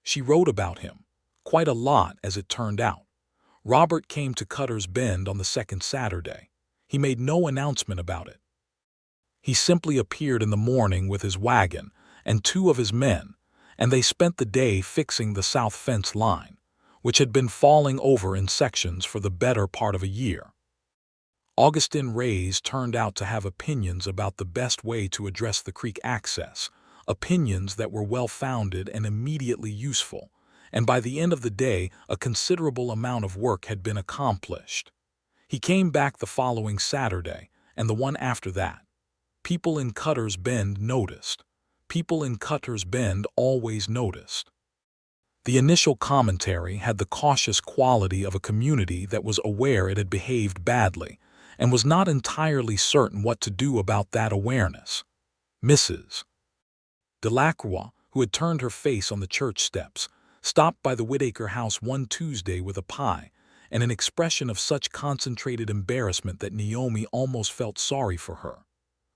S1: She wrote about him, quite a lot as it turned out. Robert came to Cutter's Bend on the second Saturday. He made no announcement about it. He simply appeared in the morning with his wagon and two of his men, and they spent the day fixing the south fence line, which had been falling over in sections for the better part of a year. Augustin Reyes turned out to have opinions about the best way to address the creek access, opinions that were well-founded and immediately useful, and by the end of the day a considerable amount of work had been accomplished. He came back the following Saturday, and the one after that. People in Cutter's Bend noticed. People in Cutter's Bend always noticed. The initial commentary had the cautious quality of a community that was aware it had behaved badly, and was not entirely certain what to do about that awareness. Mrs. Delacroix, who had turned her face on the church steps, stopped by the Whitaker house one Tuesday with a pie and an expression of such concentrated embarrassment that Naomi almost felt sorry for her.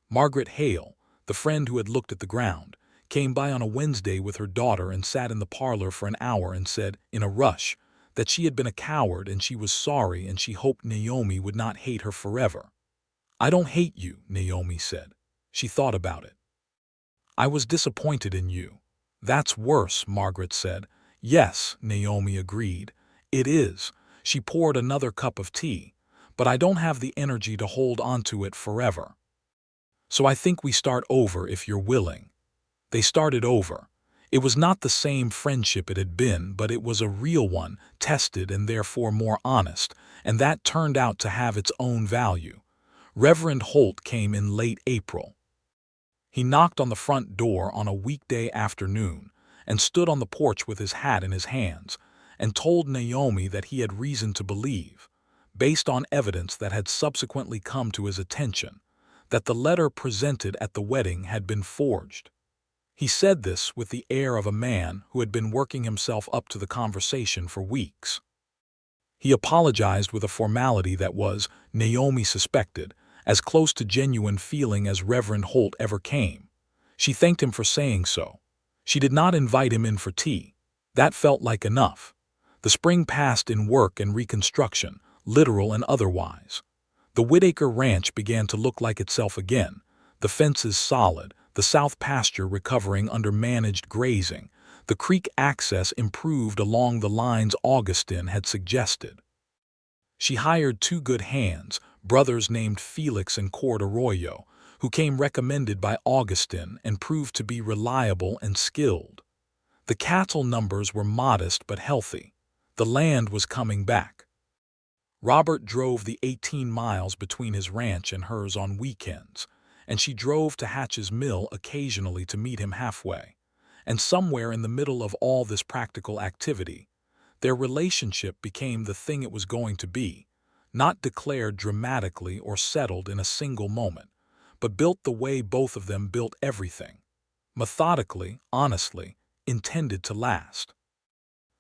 S1: Margaret Hale, the friend who had looked at the ground, came by on a Wednesday with her daughter and sat in the parlor for an hour and said, in a rush, that she had been a coward and she was sorry and she hoped Naomi would not hate her forever. "I don't hate you," Naomi said. She thought about it. "I was disappointed in you." "That's worse," Margaret said. "Yes," Naomi agreed. "It is." She poured another cup of tea. "But I don't have the energy to hold onto it forever. So I think we start over if you're willing." They started over. It was not the same friendship it had been, but it was a real one, tested and therefore more honest, and that turned out to have its own value. Reverend Holt came in late April. He knocked on the front door on a weekday afternoon and stood on the porch with his hat in his hands and told Naomi that he had reason to believe, based on evidence that had subsequently come to his attention, that the letter presented at the wedding had been forged. He said this with the air of a man who had been working himself up to the conversation for weeks. He apologized with a formality that was, Naomi suspected, as close to genuine feeling as Reverend Holt ever came. She thanked him for saying so. She did not invite him in for tea. That felt like enough. The spring passed in work and reconstruction, literal and otherwise. The Whitaker ranch began to look like itself again, the fences solid, the south pasture recovering under managed grazing, the creek access improved along the lines Augustin had suggested. She hired two good hands, brothers named Felix and Cord Arroyo, who came recommended by Augustin and proved to be reliable and skilled. The cattle numbers were modest but healthy. The land was coming back. Robert drove the 18 miles between his ranch and hers on weekends, and she drove to Hatch's mill occasionally to meet him halfway. And somewhere in the middle of all this practical activity, their relationship became the thing it was going to be, not declared dramatically or settled in a single moment, but built the way both of them built everything. Methodically, honestly, intended to last.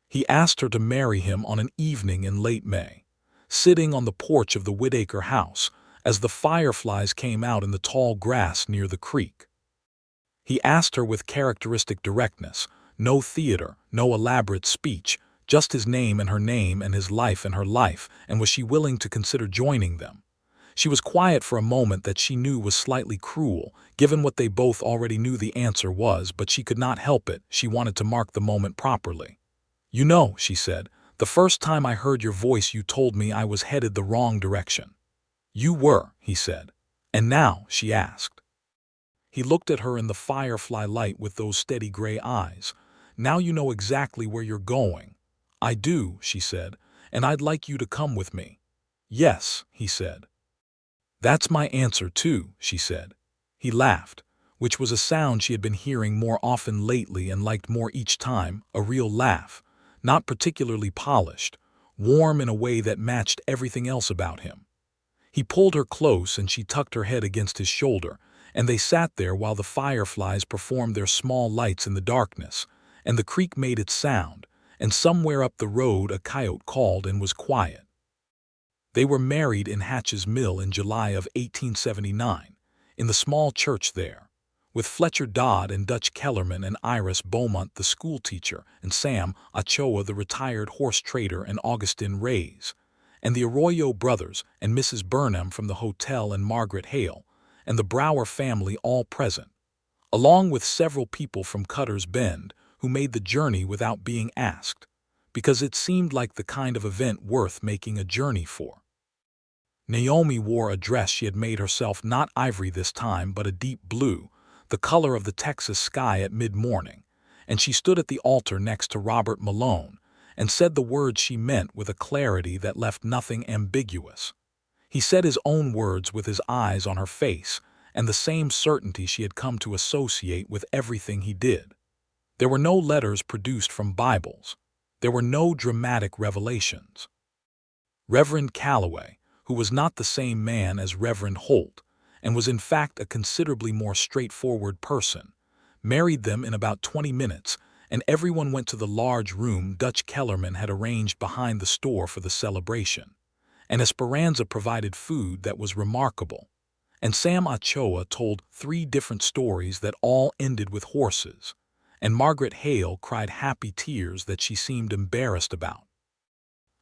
S1: He asked her to marry him on an evening in late May, sitting on the porch of the Whitaker house as the fireflies came out in the tall grass near the creek. He asked her with characteristic directness, no theater, no elaborate speech, just his name and her name and his life and her life, and was she willing to consider joining them? She was quiet for a moment that she knew was slightly cruel, given what they both already knew the answer was, but she could not help it. She wanted to mark the moment properly. "You know," she said, "the first time I heard your voice you told me I was headed the wrong direction." "You were," he said. "And now?" she asked. He looked at her in the firefly light with those steady gray eyes. "Now you know exactly where you're going." "I do," she said, "and I'd like you to come with me." "Yes," he said. "That's my answer too," she said. He laughed, which was a sound she had been hearing more often lately and liked more each time, a real laugh, not particularly polished, warm in a way that matched everything else about him. He pulled her close and she tucked her head against his shoulder, and they sat there while the fireflies performed their small lights in the darkness, and the creek made its sound, and somewhere up the road a coyote called and was quiet. They were married in Hatch's Mill in July of 1879, in the small church there, with Fletcher Dodd and Dutch Kellerman and Iris Beaumont the schoolteacher and Sam Ochoa the retired horse trader and Augustin Reyes, and the Arroyo brothers and Mrs. Burnham from the hotel and Margaret Hale, and the Brower family all present, along with several people from Cutter's Bend who made the journey without being asked, because it seemed like the kind of event worth making a journey for. Naomi wore a dress she had made herself, not ivory this time but a deep blue, the color of the Texas sky at mid-morning, and she stood at the altar next to Robert Malone and said the words she meant with a clarity that left nothing ambiguous. He said his own words with his eyes on her face and the same certainty she had come to associate with everything he did. There were no letters produced from Bibles. There were no dramatic revelations. Reverend Calloway, who was not the same man as Reverend Holt, and was in fact a considerably more straightforward person, married them in about 20 minutes, and everyone went to the large room Dutch Kellerman had arranged behind the store for the celebration. And Esperanza provided food that was remarkable, and Sam Ochoa told 3 different stories that all ended with horses, and Margaret Hale cried happy tears that she seemed embarrassed about.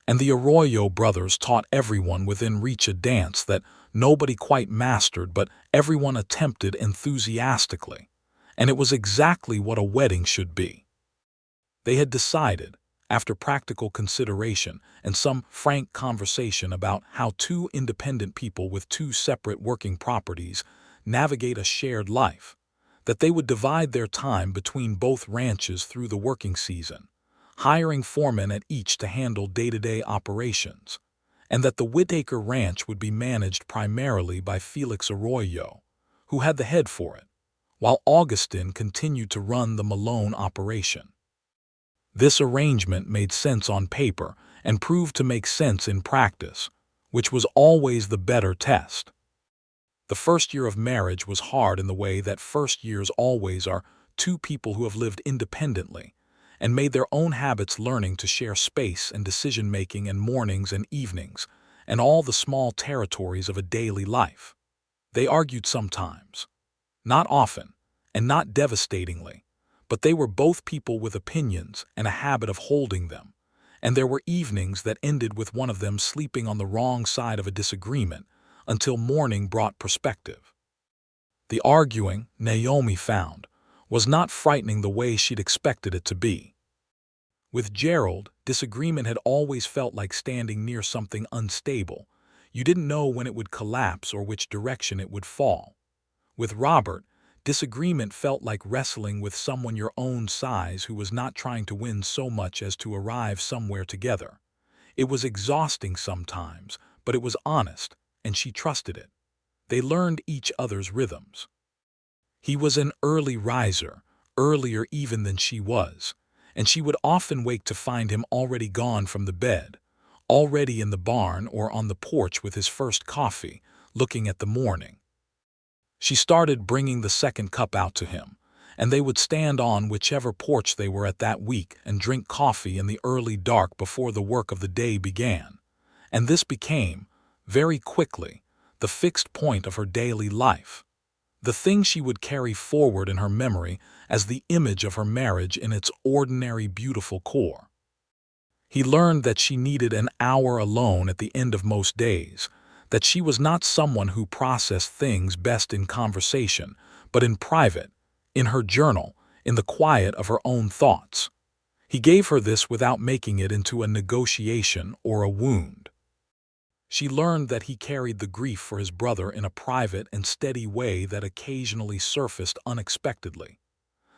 S1: And the Arroyo brothers taught everyone within reach a dance that nobody quite mastered but everyone attempted enthusiastically, and it was exactly what a wedding should be. They had decided, after practical consideration and some frank conversation about how 2 independent people with 2 separate working properties navigate a shared life, that they would divide their time between both ranches through the working season, hiring foremen at each to handle day-to-day operations, and that the Whitaker ranch would be managed primarily by Felix Arroyo, who had the head for it, while Augustin continued to run the Malone operation. This arrangement made sense on paper and proved to make sense in practice, which was always the better test. The first year of marriage was hard in the way that first years always are. 2 people who have lived independently and made their own habits, learning to share space and decision-making and mornings and evenings and all the small territories of a daily life. They argued sometimes, not often, and not devastatingly, but they were both people with opinions and a habit of holding them, and there were evenings that ended with one of them sleeping on the wrong side of a disagreement until morning brought perspective. The arguing, Naomi found, was not frightening the way she'd expected it to be. With Gerald, disagreement had always felt like standing near something unstable. You didn't know when it would collapse or which direction it would fall. With Robert, disagreement felt like wrestling with someone your own size who was not trying to win so much as to arrive somewhere together. It was exhausting sometimes, but it was honest, and she trusted it. They learned each other's rhythms. He was an early riser, earlier even than she was, and she would often wake to find him already gone from the bed, already in the barn or on the porch with his first coffee, looking at the morning. She started bringing the second cup out to him, and they would stand on whichever porch they were at that week and drink coffee in the early dark before the work of the day began. And this became, very quickly, the fixed point of her daily life, the thing she would carry forward in her memory as the image of her marriage in its ordinary beautiful core. He learned that she needed an hour alone at the end of most days, that she was not someone who processed things best in conversation, but in private, in her journal, in the quiet of her own thoughts. He gave her this without making it into a negotiation or a wound. She learned that he carried the grief for his brother in a private and steady way that occasionally surfaced unexpectedly.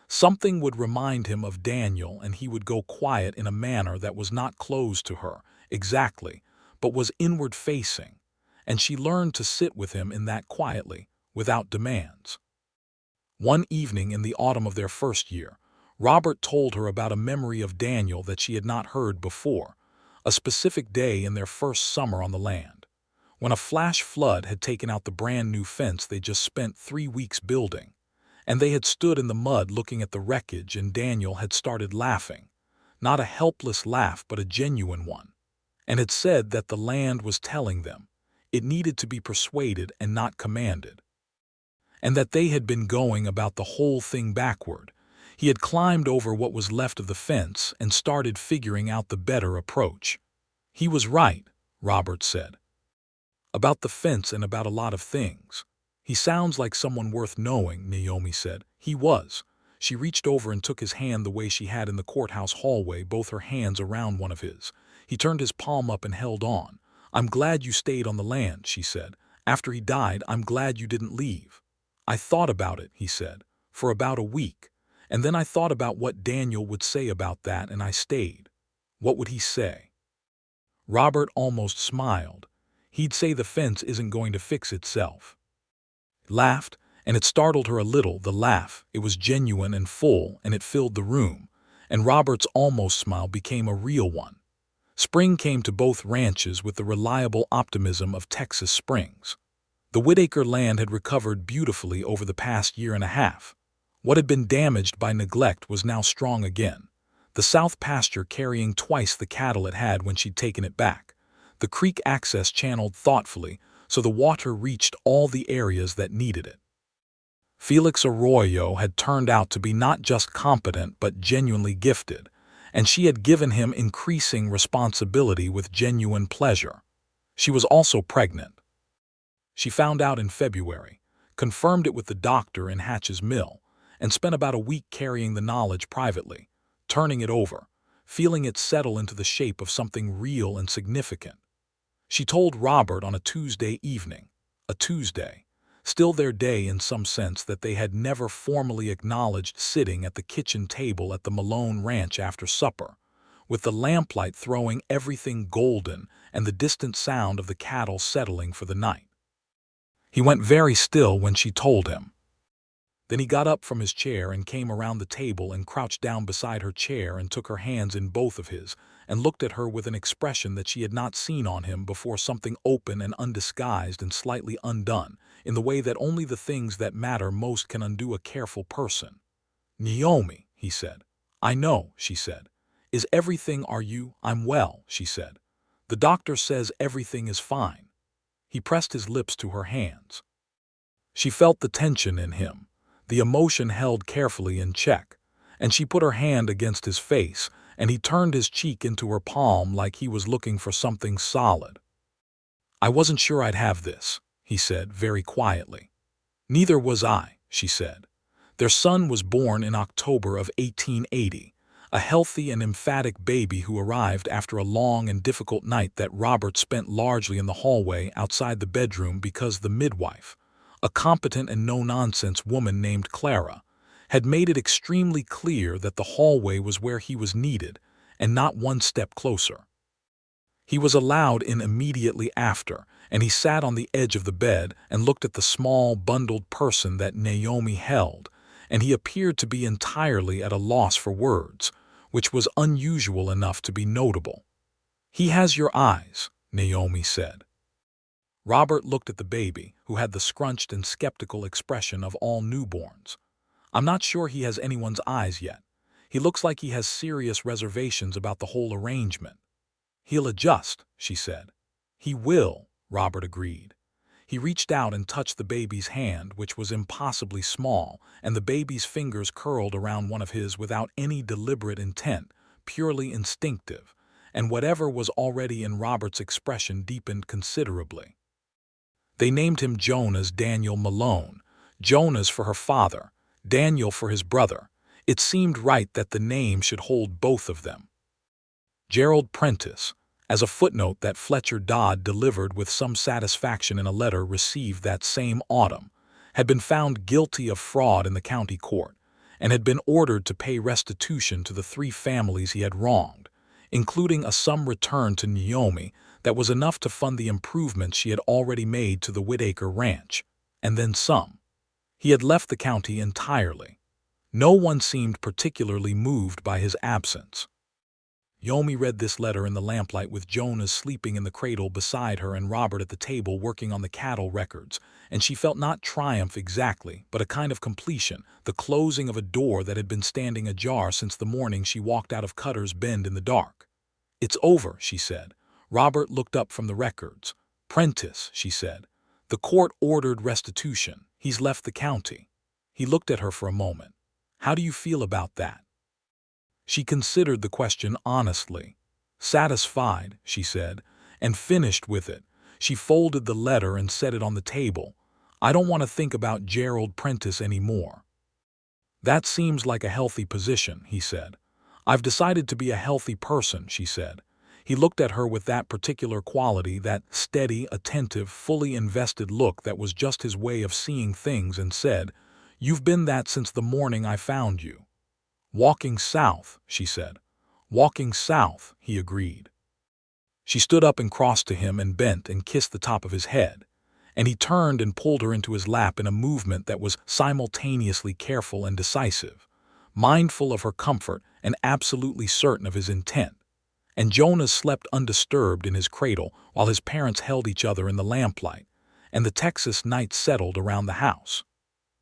S1: Something would remind him of Daniel, and he would go quiet in a manner that was not closed to her, exactly, but was inward-facing, and she learned to sit with him in that quietly, without demands. One evening in the autumn of their first year, Robert told her about a memory of Daniel that she had not heard before, a specific day in their first summer on the land, when a flash flood had taken out the brand-new fence they just spent 3 weeks building, and they had stood in the mud looking at the wreckage, and Daniel had started laughing, not a helpless laugh but a genuine one, and had said that the land was telling them it needed to be persuaded and not commanded, and that they had been going about the whole thing backward. He had climbed over what was left of the fence and started figuring out the better approach. He was right, Robert said. About the fence and about a lot of things. He sounds like someone worth knowing, Naomi said. He was. She reached over and took his hand the way she had in the courthouse hallway, both her hands around one of his. He turned his palm up and held on. I'm glad you stayed on the land, she said. After he died, I'm glad you didn't leave. I thought about it, he said, for about a week. And then I thought about what Daniel would say about that, and I stayed. What would he say? Robert almost smiled. He'd say the fence isn't going to fix itself. Laughed, and it startled her a little, the laugh. It was genuine and full, and it filled the room, and Robert's almost smile became a real one. Spring came to both ranches with the reliable optimism of Texas springs. The Whitaker land had recovered beautifully over the past year and a half. What had been damaged by neglect was now strong again. The south pasture carrying twice the cattle it had when she'd taken it back. The creek access channeled thoughtfully, so the water reached all the areas that needed it. Felix Arroyo had turned out to be not just competent but genuinely gifted, and she had given him increasing responsibility with genuine pleasure. She was also pregnant. She found out in February, confirmed it with the doctor in Hatch's mill, and spent about a week carrying the knowledge privately, turning it over, feeling it settle into the shape of something real and significant. She told Robert on a Tuesday evening, a Tuesday, still their day in some sense, that they had never formally acknowledged sitting at the kitchen table at the Malone ranch after supper, with the lamplight throwing everything golden and the distant sound of the cattle settling for the night. He went very still when she told him. Then he got up from his chair and came around the table and crouched down beside her chair and took her hands in both of his and looked at her with an expression that she had not seen on him before, something open and undisguised and slightly undone, in the way that only the things that matter most can undo a careful person. "Naomi," he said. "I know," she said. "Is everything, are you?" "I'm well," she said. "The doctor says everything is fine." He pressed his lips to her hands. She felt the tension in him, the emotion held carefully in check, and she put her hand against his face, and he turned his cheek into her palm like he was looking for something solid. "I wasn't sure I'd have this," he said very quietly. "Neither was I," she said. Their son was born in October of 1880, a healthy and emphatic baby who arrived after a long and difficult night that Robert spent largely in the hallway outside the bedroom because the midwife, a competent and no-nonsense woman named Clara, had made it extremely clear that the hallway was where he was needed and not one step closer. He was allowed in immediately after, and he sat on the edge of the bed and looked at the small, bundled person that Naomi held, and he appeared to be entirely at a loss for words, which was unusual enough to be notable. "He has your eyes," Naomi said. Robert looked at the baby, who had the scrunched and skeptical expression of all newborns. "I'm not sure he has anyone's eyes yet. He looks like he has serious reservations about the whole arrangement." "He'll adjust," she said. "He will," Robert agreed. He reached out and touched the baby's hand, which was impossibly small, and the baby's fingers curled around one of his without any deliberate intent, purely instinctive, and whatever was already in Robert's expression deepened considerably. They named him Jonas Daniel Malone, Jonas for her father, Daniel for his brother. It seemed right that the name should hold both of them. Gerald Prentice, as a footnote that Fletcher Dodd delivered with some satisfaction in a letter received that same autumn, had been found guilty of fraud in the county court, and had been ordered to pay restitution to the 3 families he had wronged, including a sum returned to Naomi that was enough to fund the improvements she had already made to the Whitaker ranch, and then some. He had left the county entirely. No one seemed particularly moved by his absence. Naomi read this letter in the lamplight with Jonas sleeping in the cradle beside her and Robert at the table working on the cattle records, and she felt not triumph exactly, but a kind of completion, the closing of a door that had been standing ajar since the morning she walked out of Cutter's Bend in the dark. "It's over," she said. Robert looked up from the records. "Prentice," she said. "The court ordered restitution. He's left the county." He looked at her for a moment. "How do you feel about that?" She considered the question honestly. "Satisfied," she said, and finished with it. She folded the letter and set it on the table. "I don't want to think about Gerald Prentice anymore." "That seems like a healthy position," he said. "I've decided to be a healthy person," she said. He looked at her with that particular quality, that steady, attentive, fully invested look that was just his way of seeing things, and said, "You've been that since the morning I found you." "Walking south," she said. "Walking south," he agreed. She stood up and crossed to him and bent and kissed the top of his head, and he turned and pulled her into his lap in a movement that was simultaneously careful and decisive, mindful of her comfort and absolutely certain of his intent. And Jonas slept undisturbed in his cradle while his parents held each other in the lamplight, and the Texas night settled around the house.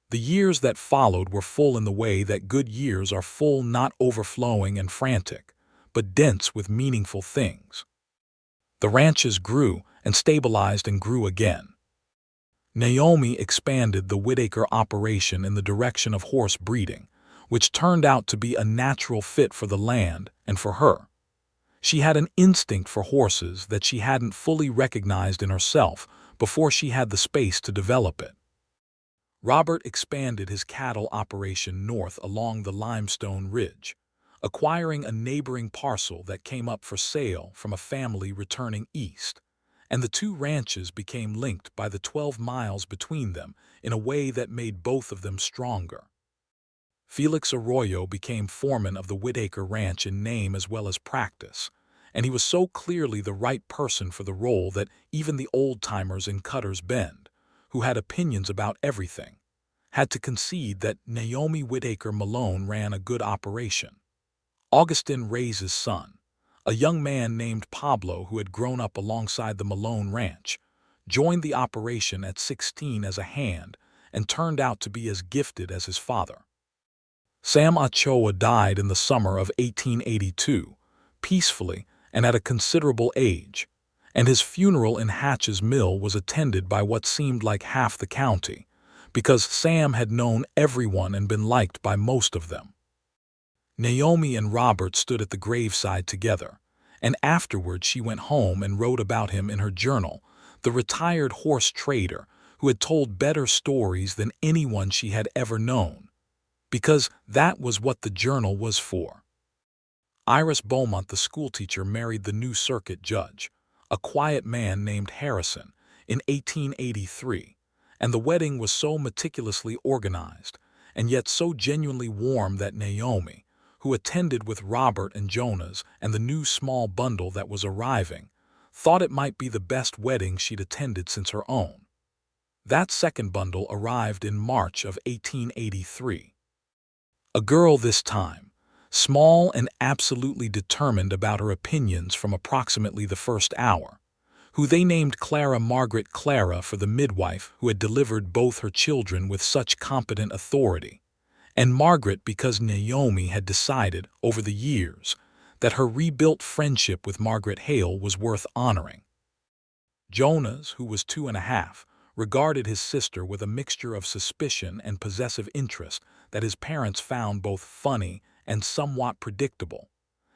S1: The years that followed were full in the way that good years are full, not overflowing and frantic, but dense with meaningful things. The ranches grew and stabilized and grew again. Naomi expanded the Whitaker operation in the direction of horse breeding, which turned out to be a natural fit for the land and for her. She had an instinct for horses that she hadn't fully recognized in herself before she had the space to develop it. Robert expanded his cattle operation north along the Limestone Ridge, acquiring a neighboring parcel that came up for sale from a family returning east, and the 2 ranches became linked by the 12 miles between them in a way that made both of them stronger. Felix Arroyo became foreman of the Whitaker Ranch in name as well as practice, and he was so clearly the right person for the role that even the old-timers in Cutter's Bend, who had opinions about everything, had to concede that Naomi Whitaker Malone ran a good operation. Augustin Reyes' son, a young man named Pablo who had grown up alongside the Malone Ranch, joined the operation at 16 as a hand and turned out to be as gifted as his father. Sam Ochoa died in the summer of 1882, peacefully and at a considerable age, and his funeral in Hatch's Mill was attended by what seemed like half the county, because Sam had known everyone and been liked by most of them. Naomi and Robert stood at the graveside together, and afterward she went home and wrote about him in her journal, the retired horse trader who had told better stories than anyone she had ever known, because that was what the journal was for. Iris Beaumont, the schoolteacher, married the new circuit judge, a quiet man named Harrison, in 1883, and the wedding was so meticulously organized, and yet so genuinely warm that Naomi, who attended with Robert and Jonas and the new small bundle that was arriving, thought it might be the best wedding she'd attended since her own. That second bundle arrived in March of 1883. A girl this time, small and absolutely determined about her opinions from approximately the first hour, who they named Clara Margaret Clara for the midwife who had delivered both her children with such competent authority, and Margaret because Naomi had decided, over the years, that her rebuilt friendship with Margaret Hale was worth honoring. Jonas, who was 2.5, regarded his sister with a mixture of suspicion and possessive interest that his parents found both funny and somewhat predictable,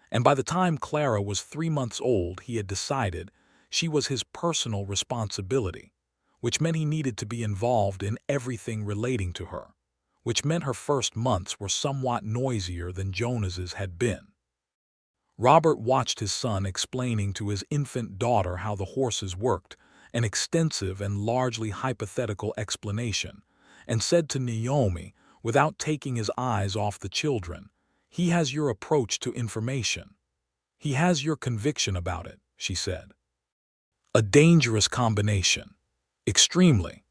S1: and by the time Clara was 3 months old he had decided she was his personal responsibility, which meant he needed to be involved in everything relating to her, which meant her first months were somewhat noisier than Jonas's had been. Robert watched his son explaining to his infant daughter how the horses worked, an extensive and largely hypothetical explanation, and said to Naomi, without taking his eyes off the children, "He has your approach to information. He has your conviction about it," she said. A dangerous combination. Extremely.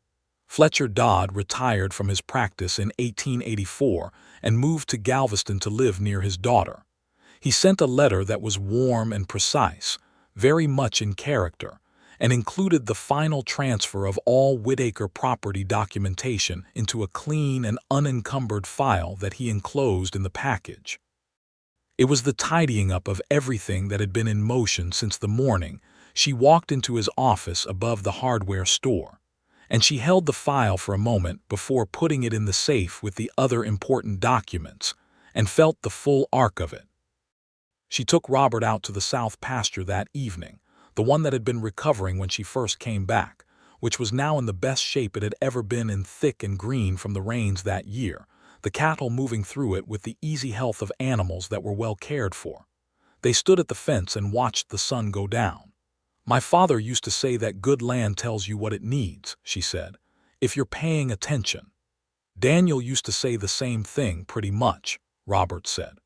S1: Fletcher Dodd retired from his practice in 1884 and moved to Galveston to live near his daughter. He sent a letter that was warm and precise, very much in character, and included the final transfer of all Whitaker property documentation into a clean and unencumbered file that he enclosed in the package. It was the tidying up of everything that had been in motion since the morning she walked into his office above the hardware store, and she held the file for a moment before putting it in the safe with the other important documents, and felt the full arc of it. She took Robert out to the south pasture that evening, the one that had been recovering when she first came back, which was now in the best shape it had ever been and thick and green from the rains that year, the cattle moving through it with the easy health of animals that were well cared for. They stood at the fence and watched the sun go down. "My father used to say that good land tells you what it needs," she said, "if you're paying attention." "Daniel used to say the same thing pretty much," Robert said.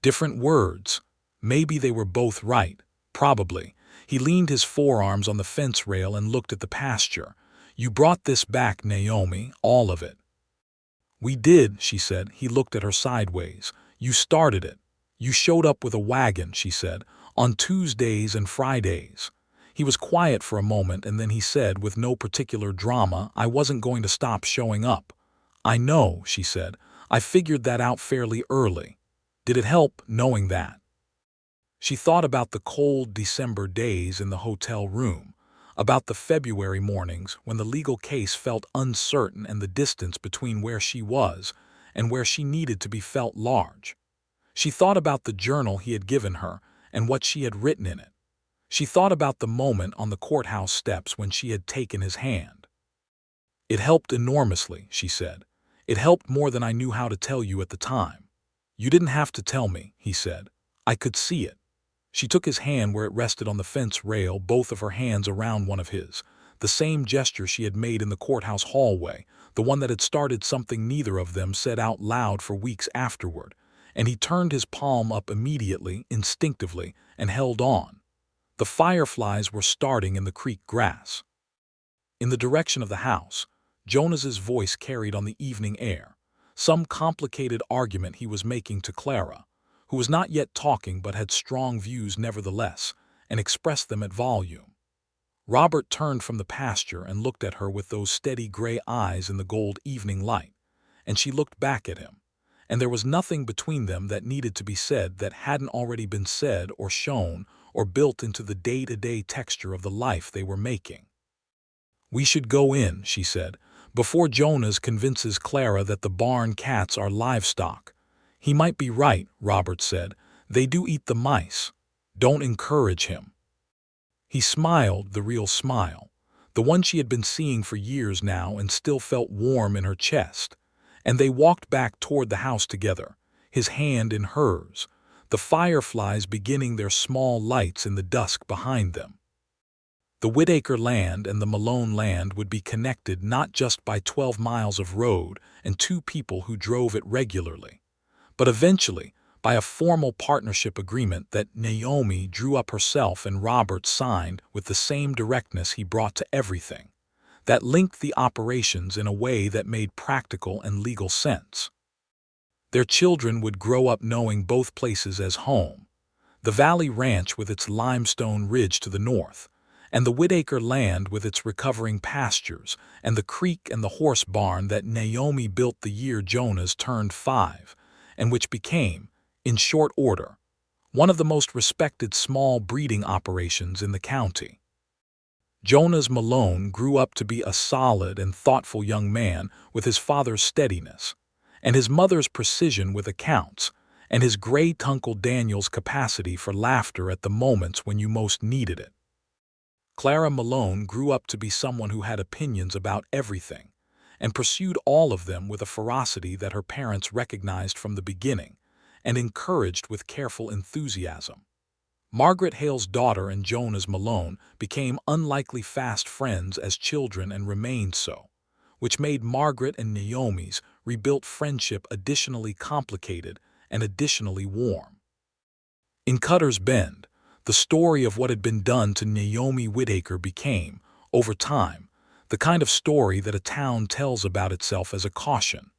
S1: Different words. Maybe they were both right. Probably. He leaned his forearms on the fence rail and looked at the pasture. "You brought this back, Naomi, all of it." "We did," she said. He looked at her sideways. "You started it. You showed up with a wagon," she said, "on Tuesdays and Fridays." He was quiet for a moment and then he said with no particular drama, "I wasn't going to stop showing up." "I know," she said. "I figured that out fairly early." Did it help, knowing that? She thought about the cold December days in the hotel room, about the February mornings when the legal case felt uncertain and the distance between where she was and where she needed to be felt large. She thought about the journal he had given her and what she had written in it. She thought about the moment on the courthouse steps when she had taken his hand. "It helped enormously," she said. "It helped more than I knew how to tell you at the time." "You didn't have to tell me," he said. "I could see it." She took his hand where it rested on the fence rail, both of her hands around one of his, the same gesture she had made in the courthouse hallway, the one that had started something neither of them said out loud for weeks afterward, and he turned his palm up immediately, instinctively, and held on. The fireflies were starting in the creek grass. In the direction of the house, Jonas's voice carried on the evening air, some complicated argument he was making to Clara, who was not yet talking but had strong views nevertheless, and expressed them at volume. Robert turned from the pasture and looked at her with those steady gray eyes in the gold evening light, and she looked back at him, and there was nothing between them that needed to be said that hadn't already been said or shown or built into the day-to-day texture of the life they were making. "We should go in," she said, "before Jonas convinces Clara that the barn cats are livestock." "He might be right," Robert said. "They do eat the mice. Don't encourage him." He smiled, the real smile, the one she had been seeing for years now and still felt warm in her chest, and they walked back toward the house together, his hand in hers, the fireflies beginning their small lights in the dusk behind them. The Whitaker land and the Malone land would be connected not just by 12 miles of road and 2 people who drove it regularly, but eventually by a formal partnership agreement that Naomi drew up herself and Robert signed with the same directness he brought to everything, that linked the operations in a way that made practical and legal sense. Their children would grow up knowing both places as home. The Valley Ranch with its limestone ridge to the north, and the Whitaker land with its recovering pastures, and the creek and the horse barn that Naomi built the year Jonas turned 5, and which became, in short order, one of the most respected small breeding operations in the county. Jonas Malone grew up to be a solid and thoughtful young man with his father's steadiness, and his mother's precision with accounts, and his great Uncle Daniel's capacity for laughter at the moments when you most needed it. Clara Malone grew up to be someone who had opinions about everything, and pursued all of them with a ferocity that her parents recognized from the beginning and encouraged with careful enthusiasm. Margaret Hale's daughter and Jonas Malone became unlikely fast friends as children and remained so, which made Margaret and Naomi's rebuilt friendship additionally complicated and additionally warm. In Cutter's Bend, the story of what had been done to Naomi Whitaker became, over time, the kind of story that a town tells about itself as a caution.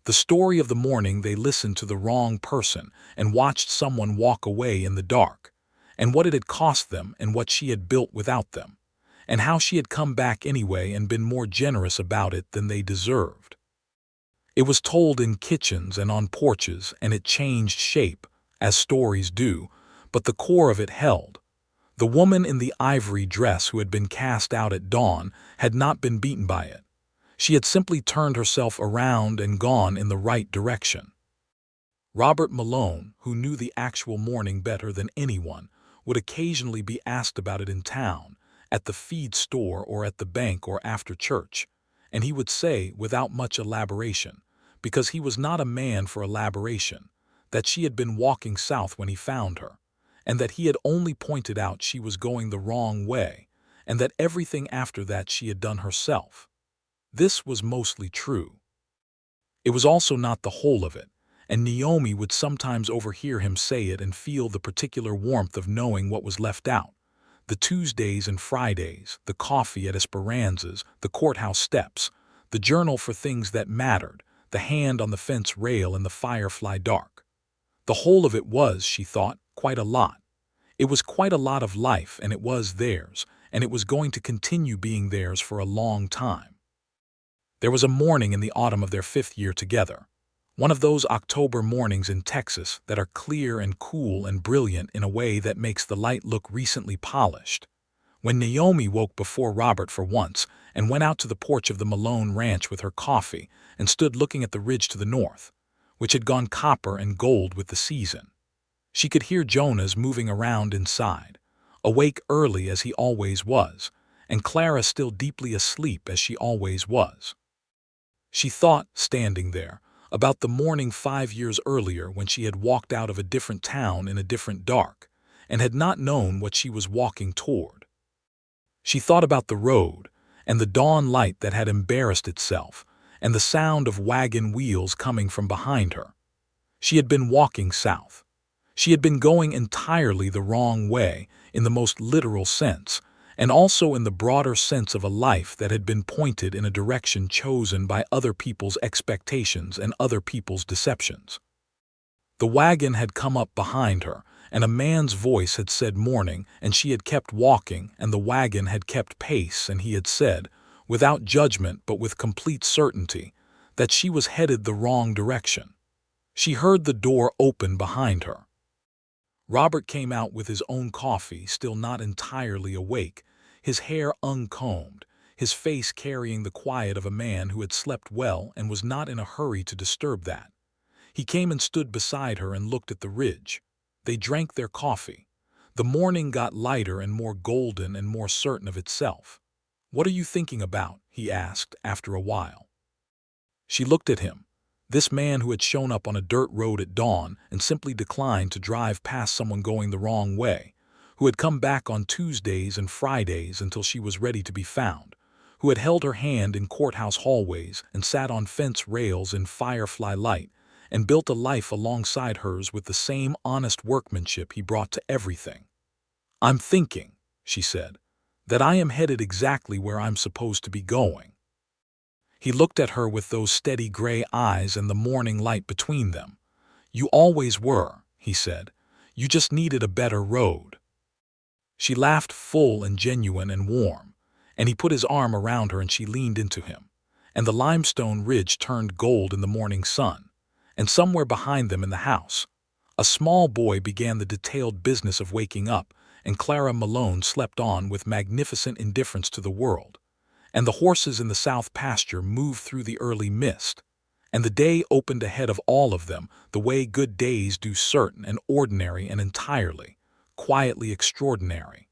S1: The story of the morning they listened to the wrong person and watched someone walk away in the dark, and what it had cost them and what she had built without them, and how she had come back anyway and been more generous about it than they deserved. It was told in kitchens and on porches, and it changed shape, as stories do, but the core of it held. The woman in the ivory dress who had been cast out at dawn had not been beaten by it. She had simply turned herself around and gone in the right direction. Robert Malone, who knew the actual morning better than anyone, would occasionally be asked about it in town, at the feed store or at the bank or after church, and he would say, without much elaboration, because he was not a man for elaboration, that she had been walking south when he found her, and that he had only pointed out she was going the wrong way, and that everything after that she had done herself. This was mostly true. It was also not the whole of it, and Naomi would sometimes overhear him say it and feel the particular warmth of knowing what was left out. The Tuesdays and Fridays, the coffee at Esperanza's, the courthouse steps, the journal for things that mattered, the hand on the fence rail in the firefly dark. The whole of it was, she thought, quite a lot. It was quite a lot of life, and it was theirs, and it was going to continue being theirs for a long time. There was a morning in the autumn of their 5th year together, one of those October mornings in Texas that are clear and cool and brilliant in a way that makes the light look recently polished, when Naomi woke before Robert for once and went out to the porch of the Malone ranch with her coffee and stood looking at the ridge to the north, which had gone copper and gold with the season. She could hear Jonas moving around inside, awake early as he always was, and Clara still deeply asleep as she always was. She thought, standing there, about the morning 5 years earlier when she had walked out of a different town in a different dark, and had not known what she was walking toward. She thought about the road, and the dawn light that had embarrassed itself, and the sound of wagon wheels coming from behind her. She had been walking south. She had been going entirely the wrong way, in the most literal sense, and also in the broader sense of a life that had been pointed in a direction chosen by other people's expectations and other people's deceptions. The wagon had come up behind her, and a man's voice had said morning, and she had kept walking, and the wagon had kept pace, and he had said, without judgment but with complete certainty, that she was headed the wrong direction. She heard the door open behind her. Robert came out with his own coffee, still not entirely awake, his hair uncombed, his face carrying the quiet of a man who had slept well and was not in a hurry to disturb that. He came and stood beside her and looked at the ridge. They drank their coffee. The morning got lighter and more golden and more certain of itself. "What are you thinking about?" he asked after a while. She looked at him, this man who had shown up on a dirt road at dawn and simply declined to drive past someone going the wrong way, who had come back on Tuesdays and Fridays until she was ready to be found, who had held her hand in courthouse hallways and sat on fence rails in firefly light and built a life alongside hers with the same honest workmanship he brought to everything. "I'm thinking," she said, "that I am headed exactly where I'm supposed to be going." He looked at her with those steady gray eyes and the morning light between them. "You always were," he said. "You just needed a better road." She laughed, full and genuine and warm, and he put his arm around her and she leaned into him. And the limestone ridge turned gold in the morning sun. And somewhere behind them in the house, a small boy began the detailed business of waking up, and Clara Malone slept on with magnificent indifference to the world. And the horses in the south pasture moved through the early mist. And the day opened ahead of all of them, the way good days do, certain and ordinary and entirely, quietly extraordinary.